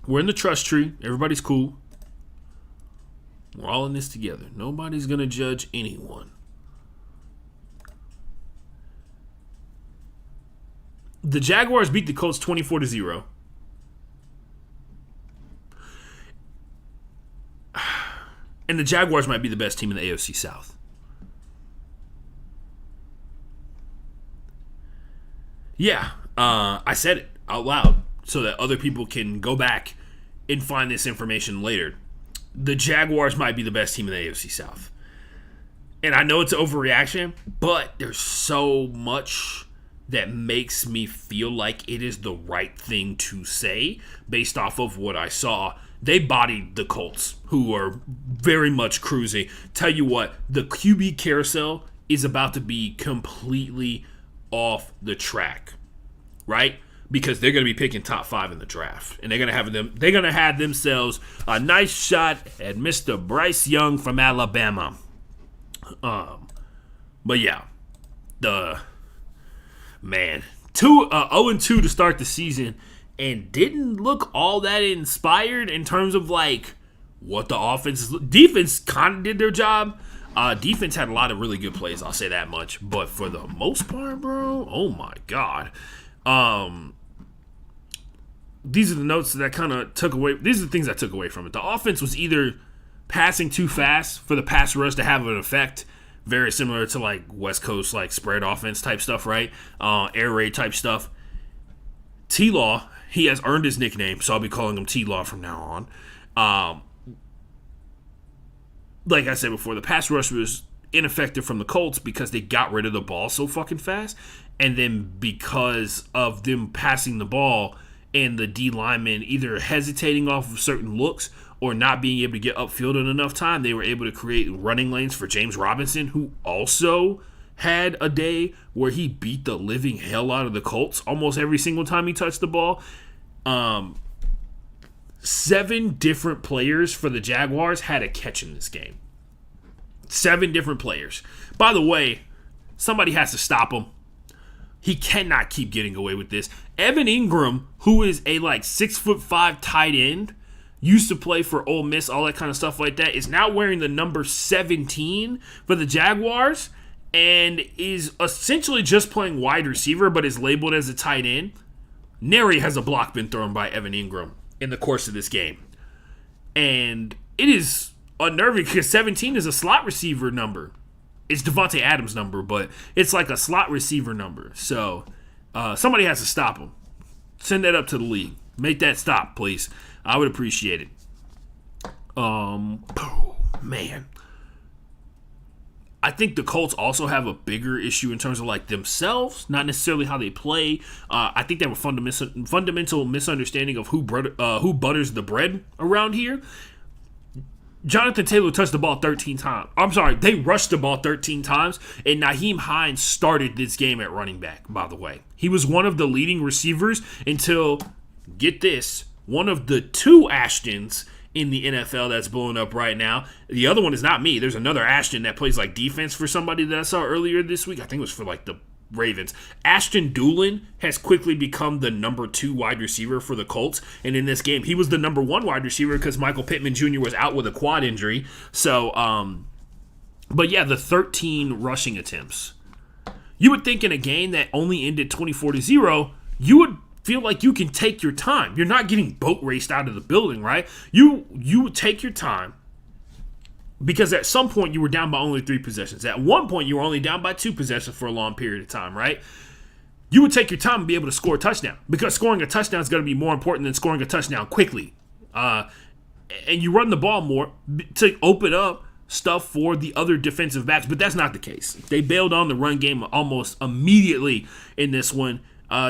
A: We're in the trust tree. Everybody's cool. We're all in this together. Nobody's going to judge anyone. The Jaguars beat the Colts 24-0. And the Jaguars might be the best team in the AFC South. Yeah, I said it out loud so that other people can go back and find this information later. The Jaguars might be the best team in the AFC South. And I know it's an overreaction, but there's so much that makes me feel like it is the right thing to say based off of what I saw. They bodied the Colts, who are very much cruising. Tell you what, the QB carousel is about to be completely off the track, right? Because they're going to be picking top 5 in the draft, and they're going to have themselves a nice shot at Mr. Bryce Young from Alabama. But yeah, 0-2 to start the season. And didn't look all that inspired in terms of like what the defense kind of did their job. Defense had a lot of really good plays, I'll say that much. But for the most part, bro, oh my God. These are the notes that I kind of took away. These are the things I took away from it. The offense was either passing too fast for the pass rush to have an effect, very similar to like West Coast like spread offense type stuff, right? Air raid type stuff. T-Law, he has earned his nickname, so I'll be calling him T-Law from now on. Like I said before, the pass rush was ineffective from the Colts because they got rid of the ball so fucking fast. And then because of them passing the ball and the D linemen either hesitating off of certain looks or not being able to get upfield in enough time, they were able to create running lanes for James Robinson, who also had a day where he beat the living hell out of the Colts almost every single time he touched the ball. 7 different players for the Jaguars had a catch in this game. 7 different players. By the way, somebody has to stop him. He cannot keep getting away with this. Evan Ingram, who is a 6'5" tight end, used to play for Ole Miss, all that kind of stuff like that, is now wearing the number 17 for the Jaguars and is essentially just playing wide receiver but is labeled as a tight end. Nary has a block been thrown by Evan Ingram in the course of this game. And it is unnerving because 17 is a slot receiver number. It's Devontae Adams' number, but it's like a slot receiver number. So somebody has to stop him. Send that up to the league. Make that stop, please. I would appreciate it. Man. I think the Colts also have a bigger issue in terms of themselves, not necessarily how they play. I think they have a fundamental misunderstanding of who butters the bread around here. Jonathan Taylor touched the ball 13 times. I'm sorry, they rushed the ball 13 times, and Nyheim Hines started this game at running back, by the way. He was one of the leading receivers until, get this, one of the 2 Ashtons in the NFL that's blowing up right now. The other one is not me. There's another Ashton that plays defense for somebody that I saw earlier this week. I think it was for the Ravens. Ashton Doolin has quickly become the number 2 wide receiver for the Colts. And in this game, he was the number 1 wide receiver because Michael Pittman Jr. was out with a quad injury. So, but yeah, the 13 rushing attempts. You would think in a game that only ended 24-0, you would feel like you can take your time. You're not getting boat raced out of the building, right? You would take your time because at some point you were down by only 3 possessions. At one point you were only down by 2 possessions for a long period of time, right? You would take your time and be able to score a touchdown because scoring a touchdown is going to be more important than scoring a touchdown quickly. And you run the ball more to open up stuff for the other defensive backs, but that's not the case. They bailed on the run game almost immediately in this one.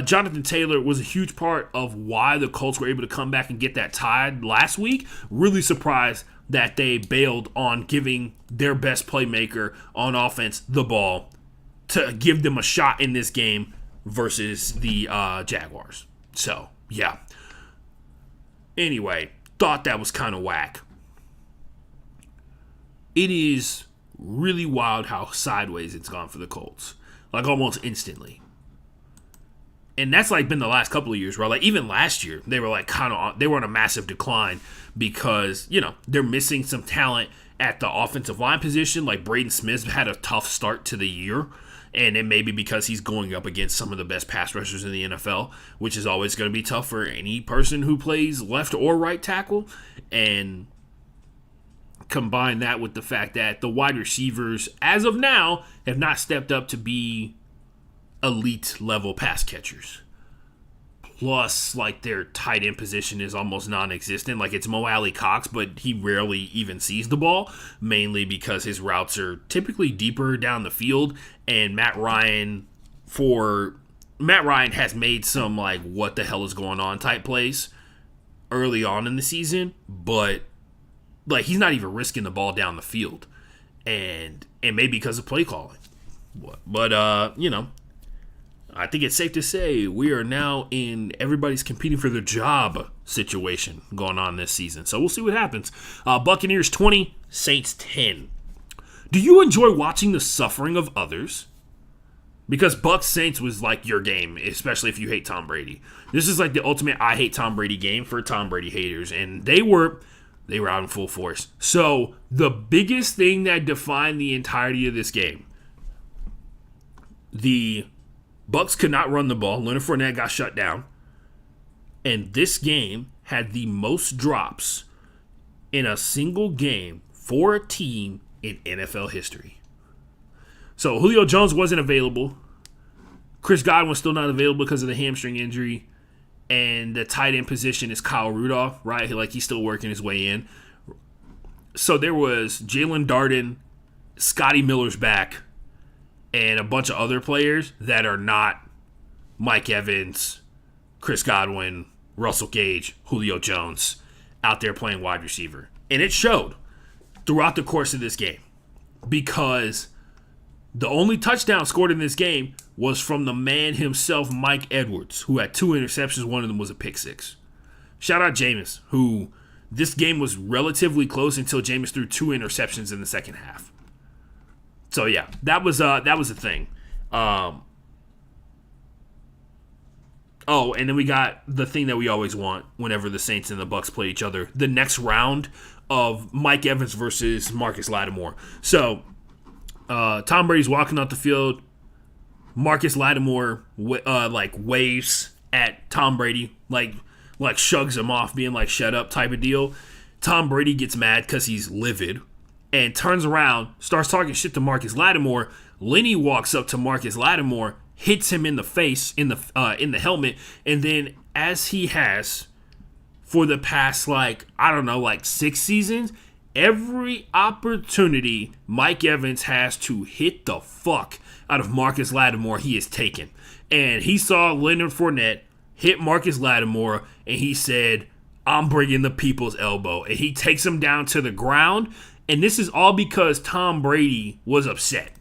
A: Jonathan Taylor was a huge part of why the Colts were able to come back and get that tied last week. Really surprised that they bailed on giving their best playmaker on offense the ball to give them a shot in this game versus the Jaguars. So, yeah. Anyway, thought that was kind of whack. It is really wild how sideways it's gone for the Colts. Like almost instantly. And that's like been the last couple of years, right? Like even last year, they were like they were on a massive decline because, they're missing some talent at the offensive line position. Like Braden Smith had a tough start to the year. And it may be because he's going up against some of the best pass rushers in the NFL, which is always going to be tough for any person who plays left or right tackle. And combine that with the fact that the wide receivers, as of now, have not stepped up to be elite level pass catchers. Plus, like their tight end position is almost non-existent. Like it's Mo Alley Cox, but he rarely even sees the ball, mainly because his routes are typically deeper down the field. And Matt Ryan has made some like what the hell is going on type plays early on in the season, but like he's not even risking the ball down the field, and maybe because of play calling. But I think it's safe to say we are now in everybody's competing for their job situation going on this season. So we'll see what happens. Buccaneers 20, Saints 10. Do you enjoy watching the suffering of others? Because Bucs Saints was like your game, especially if you hate Tom Brady. This is like the ultimate I hate Tom Brady game for Tom Brady haters, and they were out in full force. So the biggest thing that defined the entirety of this game, the Bucs could not run the ball. Leonard Fournette got shut down. And this game had the most drops in a single game for a team in NFL history. So Julio Jones wasn't available. Chris Godwin was still not available because of the hamstring injury. And the tight end position is Kyle Rudolph, right? Like he's still working his way in. So there was Jalen Darden, Scotty Miller's back, and a bunch of other players that are not Mike Evans, Chris Godwin, Russell Gage, Julio Jones out there playing wide receiver. And it showed throughout the course of this game because the only touchdown scored in this game was from the man himself, Mike Edwards, who had 2 interceptions. One of them was a pick six. Shout out Jameis, who this game was relatively close until Jameis threw 2 interceptions in the second half. So yeah, that was a thing. And then we got the thing that we always want whenever the Saints and the Bucs play each other: the next round of Mike Evans versus Marcus Lattimore. So Tom Brady's walking off the field. Marcus Lattimore waves at Tom Brady, like shrugs him off, being like "shut up" type of deal. Tom Brady gets mad because he's livid and turns around, starts talking shit to Marcus Lattimore. Lenny walks up to Marcus Lattimore, hits him in the face, in the helmet, and then as he has for the past 6 seasons, every opportunity Mike Evans has to hit the fuck out of Marcus Lattimore, he is taken. And he saw Leonard Fournette hit Marcus Lattimore, and he said, "I'm bringing the people's elbow." And he takes him down to the ground. And this is all because Tom Brady was upset,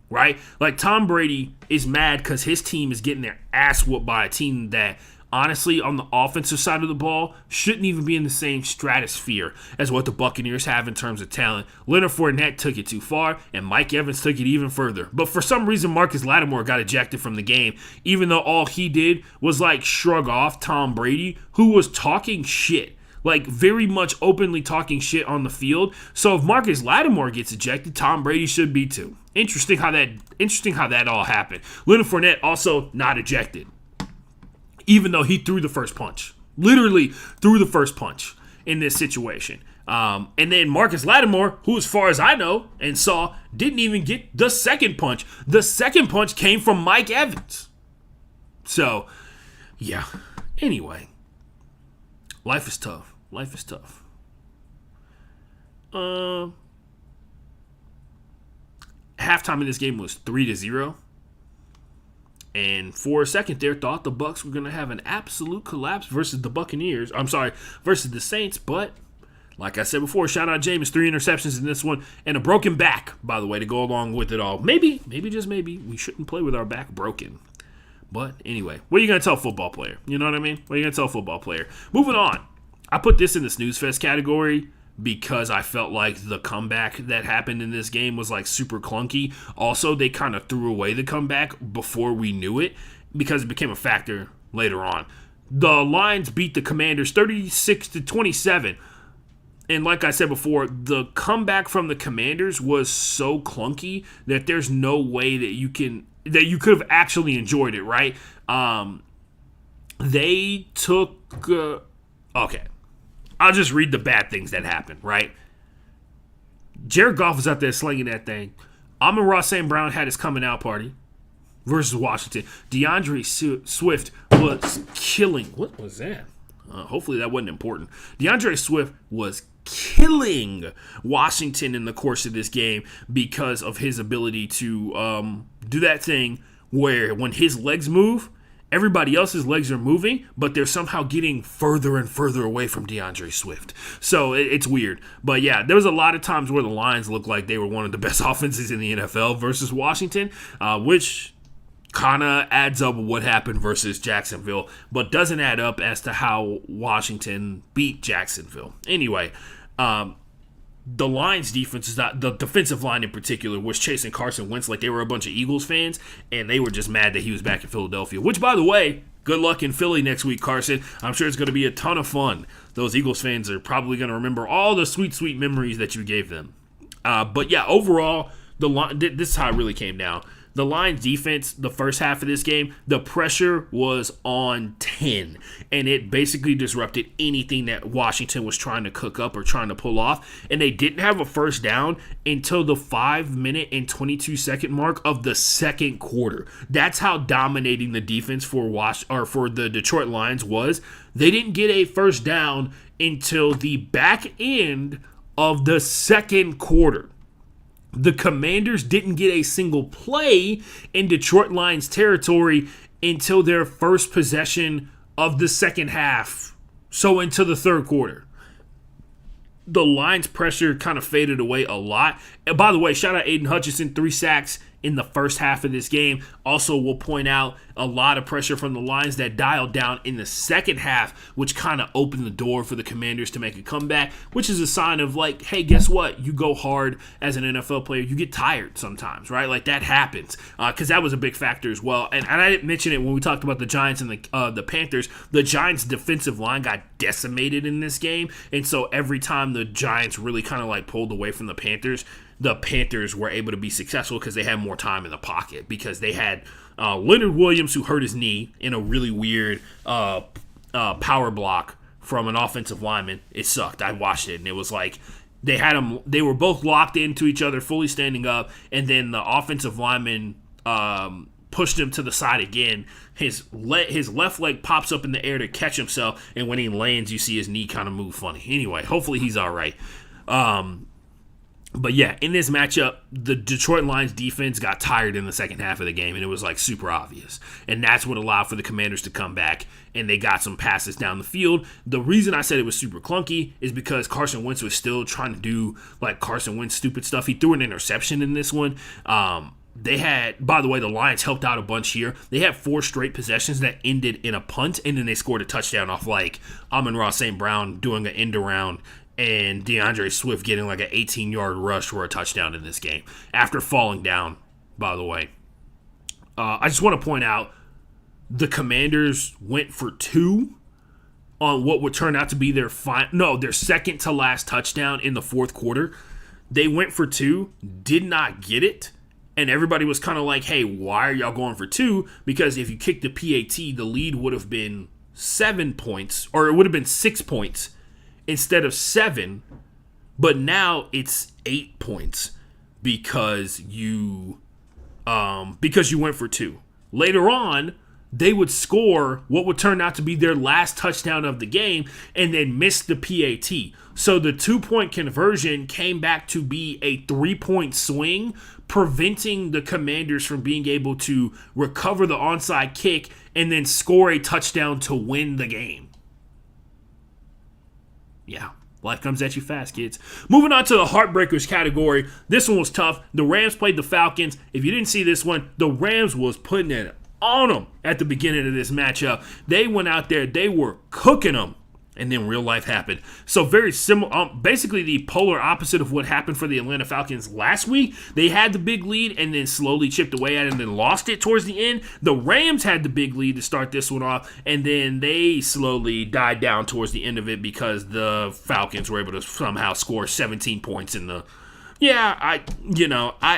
A: right? Like Tom Brady is mad because his team is getting their ass whooped by a team that honestly, on the offensive side of the ball, shouldn't even be in the same stratosphere as what the Buccaneers have in terms of talent. Leonard Fournette took it too far, and Mike Evans took it even further. But for some reason, Marcus Lattimore got ejected from the game, even though all he did was like shrug off Tom Brady, who was talking shit. Like, very much openly talking shit on the field. So if Marcus Lattimore gets ejected, Tom Brady should be too. Interesting how that all happened. Leonard Fournette also not ejected, even though he threw the first punch. Literally threw the first punch in this situation. And then Marcus Lattimore, who as far as I know and saw, didn't even get the second punch. The second punch came from Mike Evans. So, yeah. Anyway, life is tough. Life is tough. Halftime in this game was 3-0. And for a second there, thought the Bucs were going to have an absolute collapse versus the Buccaneers. Versus the Saints. But, like I said before, shout out Jameis, 3 interceptions in this one. And a broken back, by the way, to go along with it all. Maybe, just maybe, we shouldn't play with our back broken. But anyway, what are you going to tell a football player? You know what I mean? What are you going to tell a football player? Moving on. I put this in the snooze fest category because I felt like the comeback that happened in this game was like super clunky. Also, they kind of threw away the comeback before we knew it because it became a factor later on. The Lions beat the Commanders 36-27. And like I said before, the comeback from the Commanders was so clunky that there's no way that you could have actually enjoyed it, right? They took okay. I'll just read the bad things that happened, right? Jared Goff was out there slinging that thing. Amon-Ra St. Brown had his coming out party versus Washington. DeAndre Swift was killing. What was that? Hopefully that wasn't important. DeAndre Swift was killing Washington in the course of this game because of his ability to do that thing where when his legs move, everybody else's legs are moving, but they're somehow getting further and further away from DeAndre Swift. So it's weird. But yeah, there was a lot of times where the Lions looked like they were one of the best offenses in the NFL versus Washington, which kind of adds up with what happened versus Jacksonville, but doesn't add up as to how Washington beat Jacksonville. Anyway, the Lions defense, the defensive line in particular, was chasing Carson Wentz like they were a bunch of Eagles fans, and they were just mad that he was back in Philadelphia. Which, by the way, good luck in Philly next week, Carson. I'm sure it's going to be a ton of fun. Those Eagles fans are probably going to remember all the sweet, sweet memories that you gave them. But yeah, overall, this is how it really came down. The Lions defense, the first half of this game, the pressure was on 10, and it basically disrupted anything that Washington was trying to cook up or trying to pull off, and they didn't have a first down until the 5-minute and 22-second mark of the second quarter. That's how dominating the defense for the Detroit Lions was. They didn't get a first down until the back end of the second quarter. The Commanders didn't get a single play in Detroit Lions territory until their first possession of the second half, so into the third quarter. The Lions' pressure kind of faded away a lot. And by the way, shout out Aiden Hutchinson, 3 sacks in the first half of this game. Also, we'll point out a lot of pressure from the Lions that dialed down in the second half, which kind of opened the door for the Commanders to make a comeback, which is a sign of like, hey, guess what? You go hard as an NFL player. You get tired sometimes, right? Like that happens because that was a big factor as well. And I didn't mention it when we talked about the Giants and the Panthers. The Giants' defensive line got decimated in this game. And so every time the Giants really kind of like pulled away from the Panthers were able to be successful because they had more time in the pocket because they had Leonard Williams, who hurt his knee in a really weird power block from an offensive lineman. It sucked. I watched it, and it was like they were both locked into each other, fully standing up, and then the offensive lineman pushed him to the side again. His left leg pops up in the air to catch himself, and when he lands, you see his knee kind of move funny. Anyway, hopefully he's all right. But yeah, in this matchup, the Detroit Lions defense got tired in the second half of the game, and it was like super obvious. And that's what allowed for the Commanders to come back, and they got some passes down the field. The reason I said it was super clunky is because Carson Wentz was still trying to do like Carson Wentz stupid stuff. He threw an interception in this one. by the way, the Lions helped out a bunch here. They had 4 straight possessions that ended in a punt, and then they scored a touchdown off like Amon-Ra St. Brown doing an end around and DeAndre Swift getting like an 18-yard rush for a touchdown in this game after falling down, by the way. I just want to point out the Commanders went for 2 on what would turn out to be their second to last touchdown in the fourth quarter. They went for 2, did not get it, and everybody was kind of like, hey, why are y'all going for 2? Because if you kicked the PAT, the lead would have been 7 points, or it would have been 6 points instead of 7, but now it's 8 points because you went for 2. Later on, they would score what would turn out to be their last touchdown of the game and then miss the PAT. So the 2-point conversion came back to be a 3-point swing, preventing the Commanders from being able to recover the onside kick and then score a touchdown to win the game. Yeah. Life comes at you fast, kids. Moving on to the heartbreakers category. This one was tough. The Rams played the Falcons. If you didn't see this one, the Rams was putting it on them at the beginning of this matchup. They went out there. They were cooking them. And then real life happened. So very similar, basically the polar opposite of what happened for the Atlanta Falcons last week. They had the big lead and then slowly chipped away at it and then lost it towards the end. The Rams had the big lead to start this one off, and then they slowly died down towards the end of it because the Falcons were able to somehow score 17 points in the. Yeah, I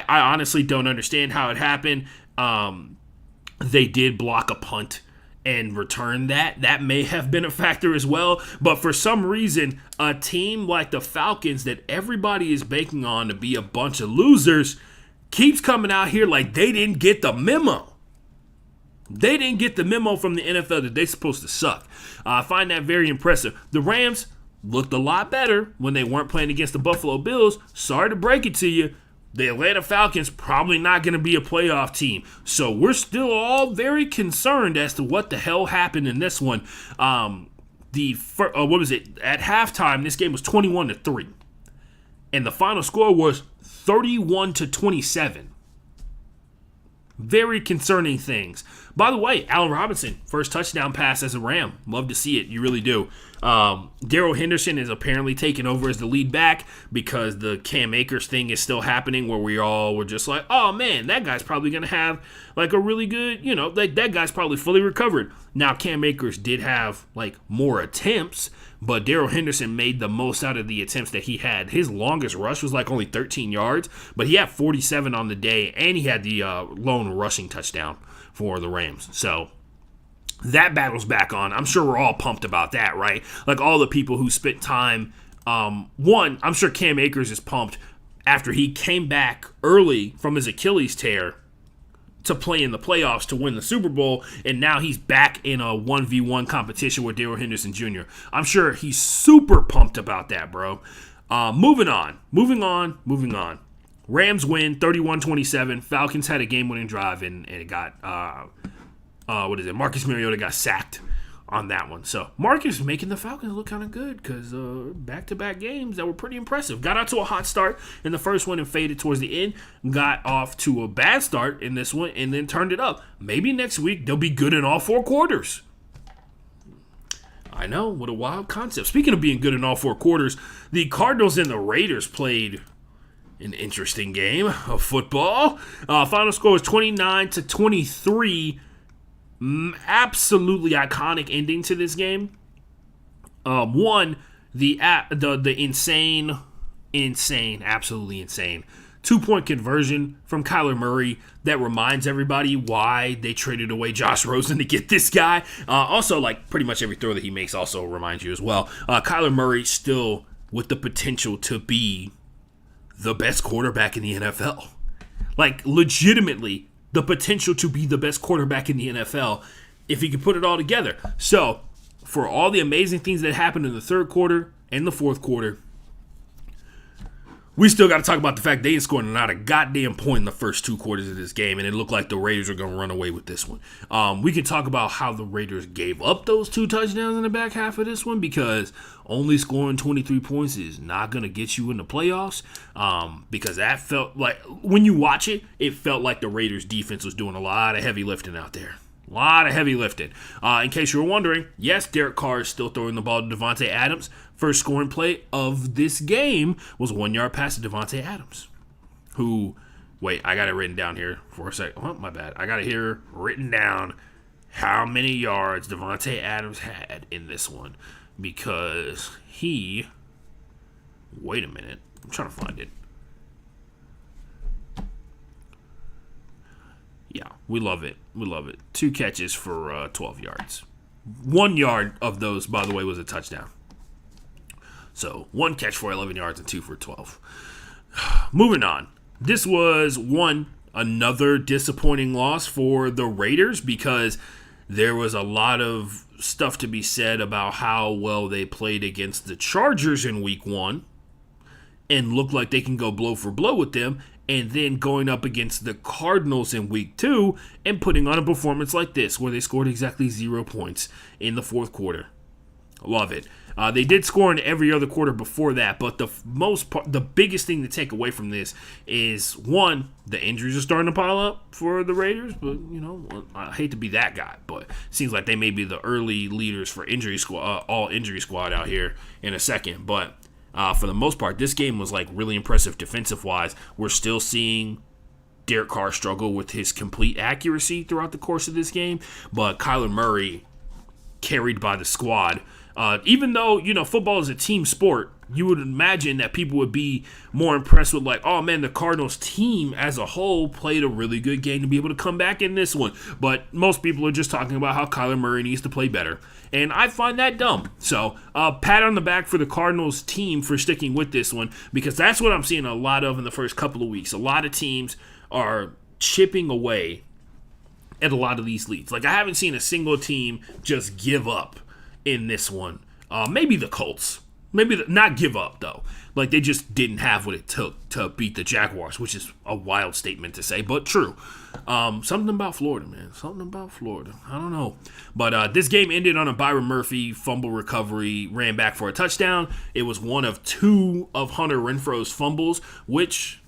A: honestly don't understand how it happened. They did block a punt and return that. That may have been a factor as well. But for some reason, a team like the Falcons that everybody is banking on to be a bunch of losers keeps coming out here like they didn't get the memo. They didn't get the memo from the NFL that they're supposed to suck. I find that very impressive. The Rams looked a lot better when they weren't playing against the Buffalo Bills. Sorry to break it to you. The Atlanta Falcons probably not going to be a playoff team. So we're still all very concerned as to what the hell happened in this one. What was it? At halftime, this game was 21-3. And the final score was 31-27. Very concerning things. By the way, Allen Robinson, first touchdown pass as a Ram. Love to see it. You really do. Darrell Henderson is apparently taking over as the lead back because the Cam Akers thing is still happening where we all were just like, oh man, that guy's probably going to have like a really good, that guy's probably fully recovered. Now Cam Akers did have like more attempts, but Darrell Henderson made the most out of the attempts that he had. His longest rush was like only 13 yards, but he had 47 on the day, and he had the lone rushing touchdown for the Rams. So that battle's back on. I'm sure we're all pumped about that, right? Like all the people who spent time. I'm sure Cam Akers is pumped after he came back early from his Achilles tear to play in the playoffs to win the Super Bowl, and now he's back in a 1v1 competition with Darrell Henderson Jr. I'm sure he's super pumped about that, bro. Moving on. Rams win 31-27. Falcons had a game-winning drive, and it got, Marcus Mariota got sacked on that one. So Marcus making the Falcons look kind of good because back-to-back games that were pretty impressive. Got out to a hot start in the first one and faded towards the end. Got off to a bad start in this one and then turned it up. Maybe next week they'll be good in all 4 quarters. I know, what a wild concept. Speaking of being good in all 4 quarters, the Cardinals and the Raiders played an interesting game of football. Final score was 29-23. Absolutely iconic ending to this game. One, the insane, absolutely insane 2-point conversion from Kyler Murray that reminds everybody why they traded away Josh Rosen to get this guy. Also, like pretty much every throw that he makes also reminds you as well. Kyler Murray still with the potential to be the best quarterback in the NFL. Like legitimately the potential to be the best quarterback in the NFL if he can put it all together. So, for all the amazing things that happened in the third quarter and the fourth quarter, we still got to talk about the fact they ain't scoring not a goddamn point in the first 2 quarters of this game, and it looked like the Raiders are going to run away with this one. We can talk about how the Raiders gave up those 2 touchdowns in the back half of this one, because only scoring 23 points is not going to get you in the playoffs, because that felt like, when you watch it, it felt like the Raiders defense was doing a lot of heavy lifting out there. A lot of heavy lifting. In case you were wondering, yes, Derek Carr is still throwing the ball to Devontae Adams. First scoring play of this game was 1 yard pass to Devontae Adams. Wait, I got it written down here for a second. Oh, my bad. I got it here written down how many yards Devontae Adams had in this one. Because wait a minute. I'm trying to find it. Yeah, we love it. We love it. 2 catches for 12 yards. 1 yard of those, by the way, was a touchdown. So 1 catch for 11 yards and 2 for 12. Moving on. This was another disappointing loss for the Raiders, because there was a lot of stuff to be said about how well they played against the Chargers in week 1 and looked like they can go blow for blow with them, and then going up against the Cardinals in week 2 and putting on a performance like this where they scored exactly 0 points in the fourth quarter. Love it. They did score in every other quarter before that, but the biggest thing to take away from this is, 1, the injuries are starting to pile up for the Raiders, but, I hate to be that guy, but it seems like they may be the early leaders for all injury squad out here in a second, but for the most part, this game was really impressive defensive-wise. We're still seeing Derek Carr struggle with his complete accuracy throughout the course of this game, but Kyler Murray carried by the squad. Even though, football is a team sport, you would imagine that people would be more impressed with oh man, the Cardinals team as a whole played a really good game to be able to come back in this one. But most people are just talking about how Kyler Murray needs to play better. And I find that dumb. So, pat on the back for the Cardinals team for sticking with this one, because that's what I'm seeing a lot of in the first couple of weeks. A lot of teams are chipping away at a lot of these leads. I haven't seen a single team just give up in this one. Maybe the Colts. Not give up, though. They just didn't have what it took to beat the Jaguars, which is a wild statement to say, but true. Something about Florida, man. Something about Florida. I don't know. But this game ended on a Byron Murphy fumble recovery, ran back for a touchdown. It was one of 2 of Hunter Renfro's fumbles, which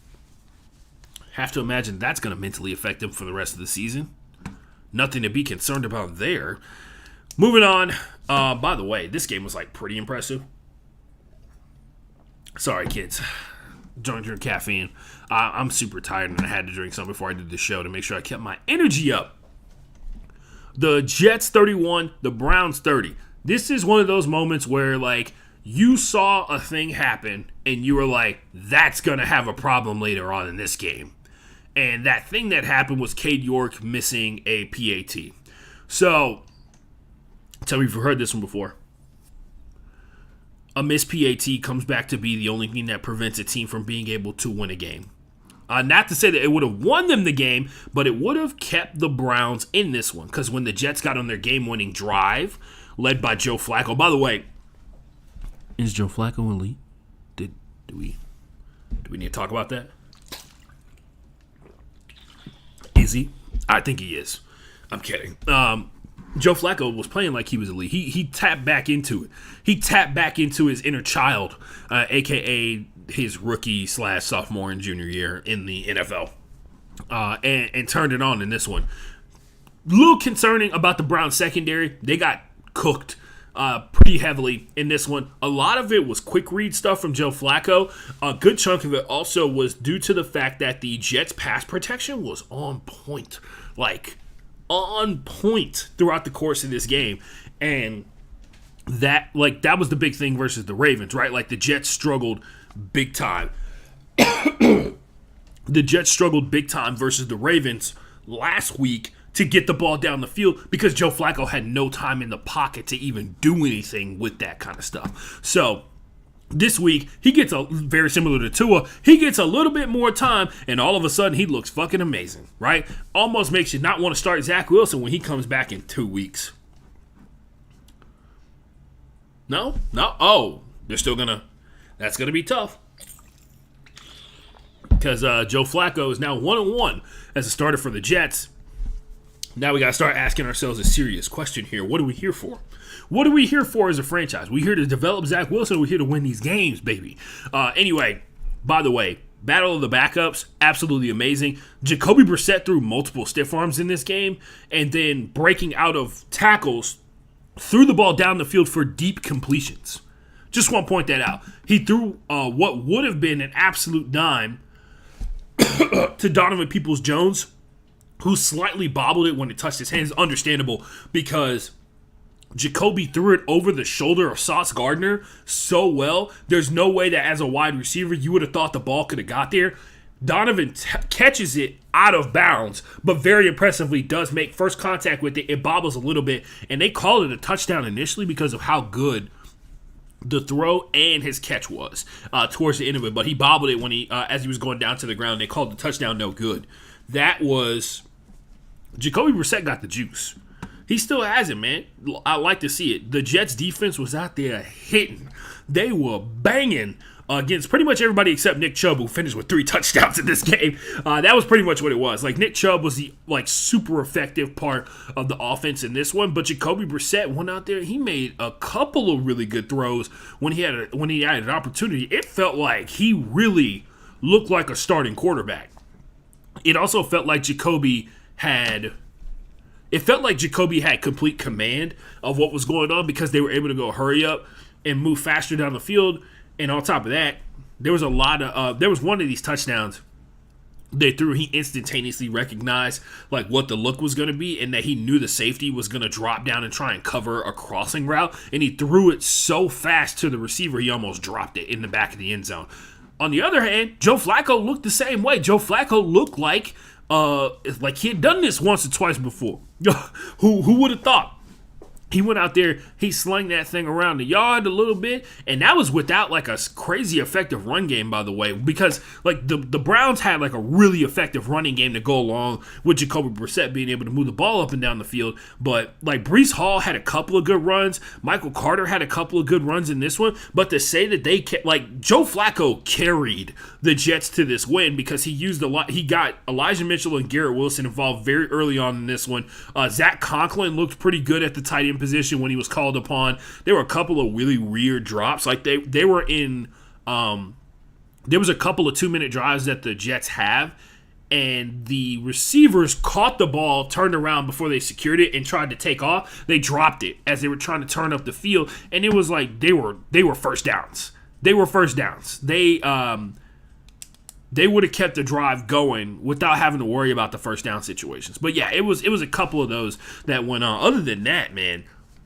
A: have to imagine that's going to mentally affect him for the rest of the season. Nothing to be concerned about there. Moving on. By the way, this game was pretty impressive. Sorry, kids. Don't drink caffeine. I'm super tired, and I had to drink some before I did the show to make sure I kept my energy up. The Jets 31, the Browns 30. This is one of those moments where, you saw a thing happen, and you were like, that's going to have a problem later on in this game. And that thing that happened was Cade York missing a PAT. So, tell me if you've heard this one before. A missed PAT comes back to be the only thing that prevents a team from being able to win a game. Not to say that it would have won them the game, but it would have kept the Browns in this one. Because when the Jets got on their game-winning drive, led by Joe Flacco. By the way, is Joe Flacco elite? Do we need to talk about that? Is he? I think he is. I'm kidding. Joe Flacco was playing like he was elite. He tapped back into it. He tapped back into his inner child, a.k.a. his rookie/sophomore and junior year in the NFL, and turned it on in this one. Little concerning about the Browns secondary. They got cooked pretty heavily in this one. A lot of it was quick read stuff from Joe Flacco. A good chunk of it also was due to the fact that the Jets' pass protection was on point. On point throughout the course of this game. And that was the big thing versus the Ravens, right? The Jets struggled big time. The Jets struggled big time versus the Ravens last week to get the ball down the field because Joe Flacco had no time in the pocket to even do anything with that kind of stuff. So this week, he gets very similar to Tua. He gets a little bit more time, and all of a sudden, he looks fucking amazing, right? Almost makes you not want to start Zach Wilson when he comes back in 2 weeks. No? Oh, they're still gonna. That's gonna be tough. because Joe Flacco is now 1-1 as a starter for the Jets. Now we got to start asking ourselves a serious question here. What are we here for? What are we here for as a franchise? We here to develop Zach Wilson. We're here to win these games, baby. Anyway, by the way, battle of the backups, absolutely amazing. Jacoby Brissett threw multiple stiff arms in this game, and then breaking out of tackles, threw the ball down the field for deep completions. Just want to point that out. He threw what would have been an absolute dime to Donovan Peoples-Jones, who slightly bobbled it when it touched his hands. Understandable, because Jacoby threw it over the shoulder of Sauce Gardner so well. There's no way that as a wide receiver you would have thought the ball could have got there. Donovan catches it out of bounds, but very impressively does make first contact with it. It bobbles a little bit, and they called it a touchdown initially because of how good the throw and his catch was towards the end of it. But he bobbled it when as he was going down to the ground. They called the touchdown no good. That was Jacoby Brissett got the juice. He still has it, man. I like to see it. The Jets defense was out there hitting. They were banging against pretty much everybody except Nick Chubb, who finished with 3 touchdowns in this game. That was pretty much what it was. Like, Nick Chubb was the super effective part of the offense in this one, but Jacoby Brissett went out there. He made a couple of really good throws when he had an opportunity. It felt like he really looked like a starting quarterback. It also felt like Jacoby had complete command of what was going on because they were able to go hurry up and move faster down the field. And on top of that, there was one of these touchdowns they threw. He instantaneously recognized what the look was going to be, and that he knew the safety was going to drop down and try and cover a crossing route. And he threw it so fast to the receiver, he almost dropped it in the back of the end zone. On the other hand, Joe Flacco looked the same way. Joe Flacco looked like he had done this once or twice before. Who would have thought? He went out there, he slung that thing around the yard a little bit, and that was without a crazy effective run game, by the way, because the Browns had a really effective running game to go along with Jacoby Brissett being able to move the ball up and down the field. But Breece Hall had a couple of good runs, Michael Carter had a couple of good runs in this one, but to say that Joe Flacco carried the Jets to this win because he used a lot. He got Elijah Mitchell and Garrett Wilson involved very early on in this one. Zach Conklin looked pretty good at the tight end position when he was called upon. There were a couple of really weird drops. They were in there was a couple of 2-minute drives that the Jets have, and the receivers caught the ball, turned around before they secured it, and tried to take off. They dropped it as they were trying to turn up the field, and it was they were first downs. They were first downs. They would have kept the drive going without having to worry about the first down situations. But yeah, it was a couple of those that went on. Other than that, man,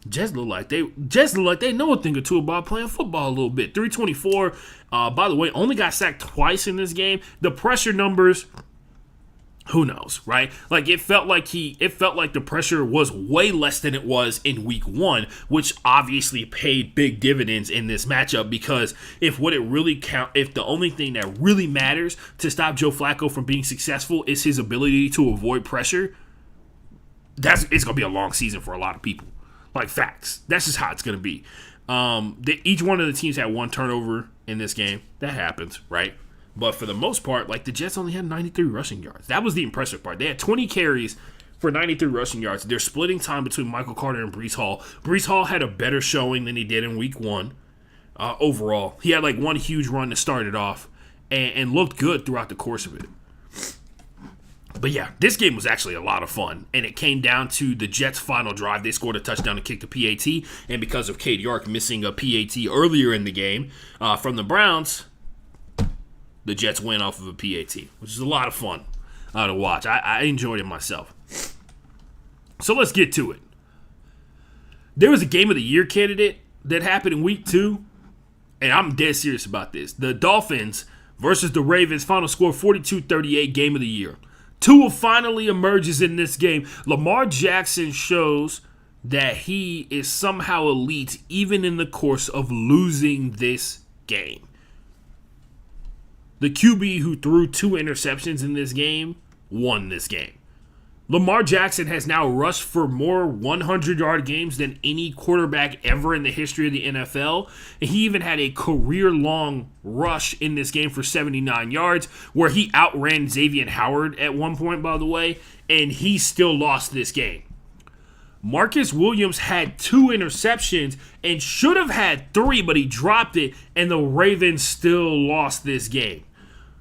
A: Jets look like they know a thing or two about playing football a little bit. 324. By the way, only got sacked twice in this game. The pressure numbers, who knows, right? It felt like the pressure was way less than it was in week 1, which obviously paid big dividends in this matchup, because if the only thing that really matters to stop Joe Flacco from being successful is his ability to avoid pressure, it's going to be a long season for a lot of people. Facts. That's just how it's going to be. Each one of the teams had 1 turnover in this game. That happens, right? But for the most part, the Jets only had 93 rushing yards. That was the impressive part. They had 20 carries for 93 rushing yards. They're splitting time between Michael Carter and Breece Hall. Breece Hall had a better showing than he did in week 1 overall. He had one huge run to start it off and looked good throughout the course of it. But yeah, this game was actually a lot of fun, and it came down to the Jets' final drive. They scored a touchdown to kick the PAT, and because of Cade York missing a PAT earlier in the game from the Browns, the Jets win off of a PAT, which is a lot of fun to watch. I enjoyed it myself. So let's get to it. There was a Game of the Year candidate that happened in week 2, and I'm dead serious about this. The Dolphins versus the Ravens, final score 42-38, Game of the Year. Tua finally emerges in this game. Lamar Jackson shows that he is somehow elite even in the course of losing this game. The QB who threw 2 interceptions in this game won this game. Lamar Jackson has now rushed for more 100-yard games than any quarterback ever in the history of the NFL. And he even had a career-long rush in this game for 79 yards, where he outran Xavier Howard at one point, by the way, and he still lost this game. Marcus Williams had 2 interceptions and should have had 3, but he dropped it, and the Ravens still lost this game.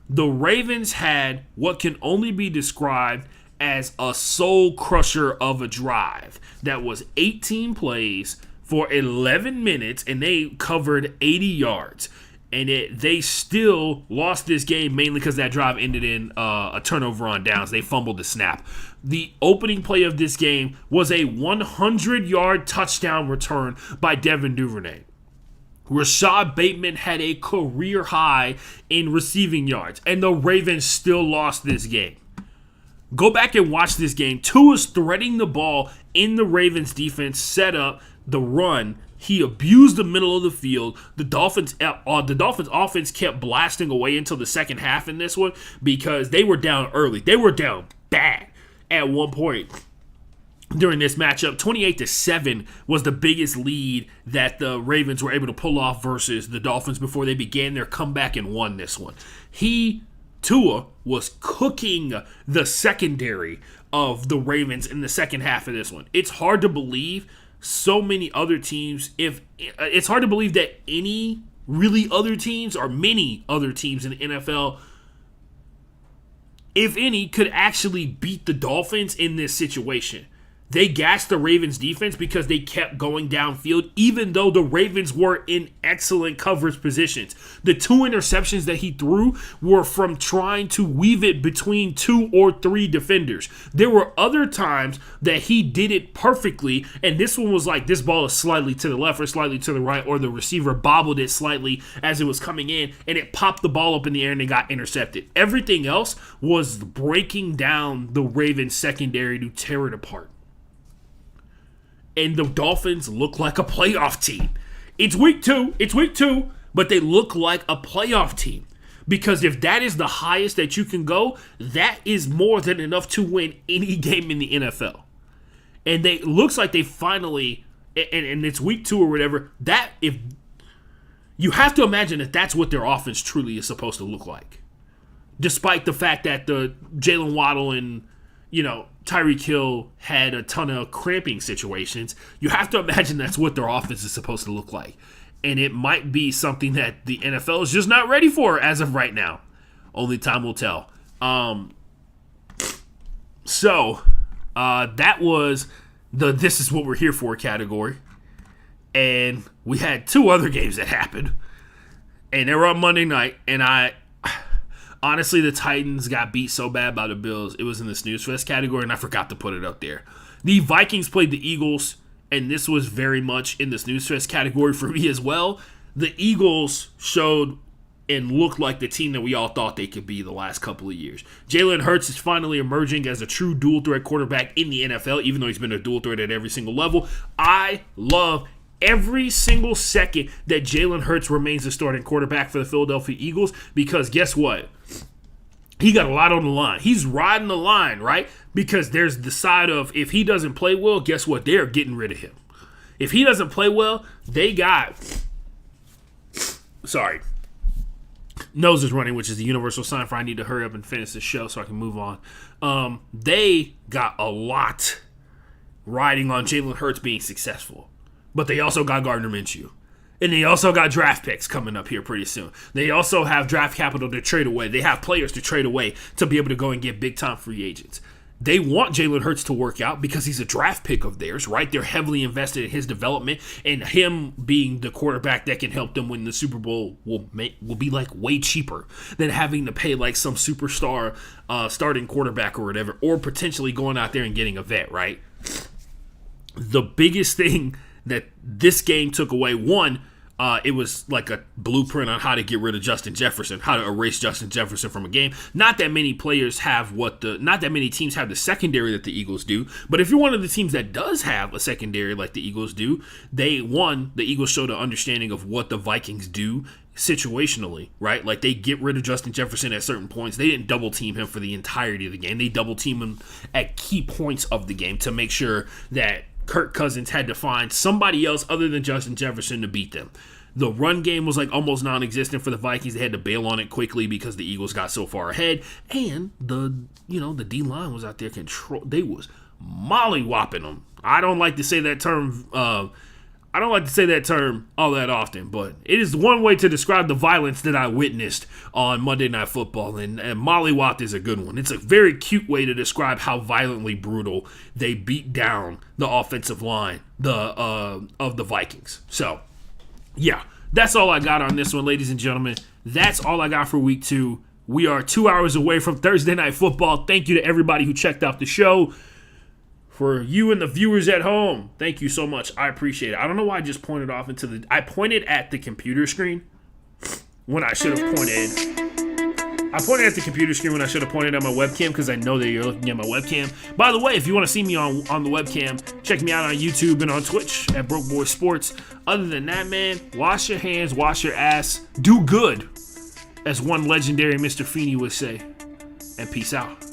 A: The Ravens had what can only be described as a soul crusher of a drive that was 18 plays for 11 minutes, and they covered 80 yards. And they still lost this game mainly because that drive ended in a turnover on downs. They fumbled the snap. The opening play of this game was a 100-yard touchdown return by Devin Duvernay. Rashad Bateman had a career high in receiving yards, and the Ravens still lost this game. Go back and watch this game. Tua is threading the ball in the Ravens defense, set up the run. He abused the middle of the field. The Dolphins offense kept blasting away until the second half in this one because they were down early. They were down bad at one point during this matchup. 28-7 was the biggest lead that the Ravens were able to pull off versus the Dolphins before they began their comeback and won this one. Tua was cooking the secondary of the Ravens in the second half of this one. It's hard to believe so many other teams, it's hard to believe that any really other teams or many other teams in the NFL, if any, could actually beat the Dolphins in this situation. They gassed the Ravens defense because they kept going downfield, even though the Ravens were in excellent coverage positions. The 2 interceptions that he threw were from trying to weave it between 2 or 3 defenders. There were other times that he did it perfectly, and this one was like this ball is slightly to the left or slightly to the right, or the receiver bobbled it slightly as it was coming in, and it popped the ball up in the air and it got intercepted. Everything else was breaking down the Ravens secondary to tear it apart. And the Dolphins look like a playoff team. It's week two, but they look like a playoff team. Because if that is the highest that you can go, that is more than enough to win any game in the NFL. And it looks like they finally, and it's week 2 or whatever, that if you have to imagine that that's what their offense truly is supposed to look like. Despite the fact that the Jalen Waddle and Tyreek Hill had a ton of cramping situations, you have to imagine that's what their offense is supposed to look like. And it might be something that the NFL is just not ready for as of right now. Only time will tell. So that was the "this is what we're here for" category. And we had 2 other games that happened. And they were on Monday night. And honestly, the Titans got beat so bad by the Bills, it was in the snooze fest category, and I forgot to put it up there. The Vikings played the Eagles, and this was very much in the snooze fest category for me as well. The Eagles showed and looked like the team that we all thought they could be the last couple of years. Jalen Hurts is finally emerging as a true dual-threat quarterback in the NFL, even though he's been a dual threat at every single level. I love every single second that Jalen Hurts remains the starting quarterback for the Philadelphia Eagles, because guess what? He got a lot on the line. He's riding the line, right? Because there's the side of, if he doesn't play well, guess what? They're getting rid of him. If he doesn't play well, they got... Sorry. Nose is running, which is the universal sign for I need to hurry up and finish this show so I can move on. They got a lot riding on Jalen Hurts being successful. But they also got Gardner Minshew. And they also got draft picks coming up here pretty soon. They also have draft capital to trade away. They have players to trade away to be able to go and get big-time free agents. They want Jalen Hurts to work out because he's a draft pick of theirs, right? They're heavily invested in his development, and him being the quarterback that can help them win the Super Bowl will be like way cheaper than having to pay like some superstar starting quarterback or whatever, or potentially going out there and getting a vet, right? The biggest thing that this game took away, one, it was like a blueprint on how to get rid of Justin Jefferson, how to erase Justin Jefferson from a game. Not that many players have not that many teams have the secondary that the Eagles do, but if you're one of the teams that does have a secondary like the Eagles do, the Eagles showed an understanding of what the Vikings do situationally, right? Like, they get rid of Justin Jefferson at certain points. They didn't double team him for the entirety of the game. They double team him at key points of the game to make sure that Kirk Cousins had to find somebody else other than Justin Jefferson to beat them. The run game was like almost non-existent for the Vikings. They had to bail on it quickly because the Eagles got so far ahead, and the D-line was out there control. They was molly-whopping them. I don't like to say that term all that often, but it is one way to describe the violence that I witnessed on Monday Night Football, and mollywopped is a good one. It's a very cute way to describe how violently brutal they beat down the offensive line of the Vikings. So, yeah, that's all I got on this one, ladies and gentlemen. That's all I got for week 2. We are 2 hours away from Thursday Night Football. Thank you to everybody who checked out the show. For you and the viewers at home, thank you so much. I appreciate it. I don't know why I just pointed off I pointed at the computer screen when I should have pointed. I pointed at the computer screen when I should have pointed at my webcam because I know that you're looking at my webcam. By the way, if you want to see me on the webcam, check me out on YouTube and on Twitch at Broke Boy Sports. Other than that, man, wash your hands, wash your ass, do good, as one legendary Mr. Feeney would say, and peace out.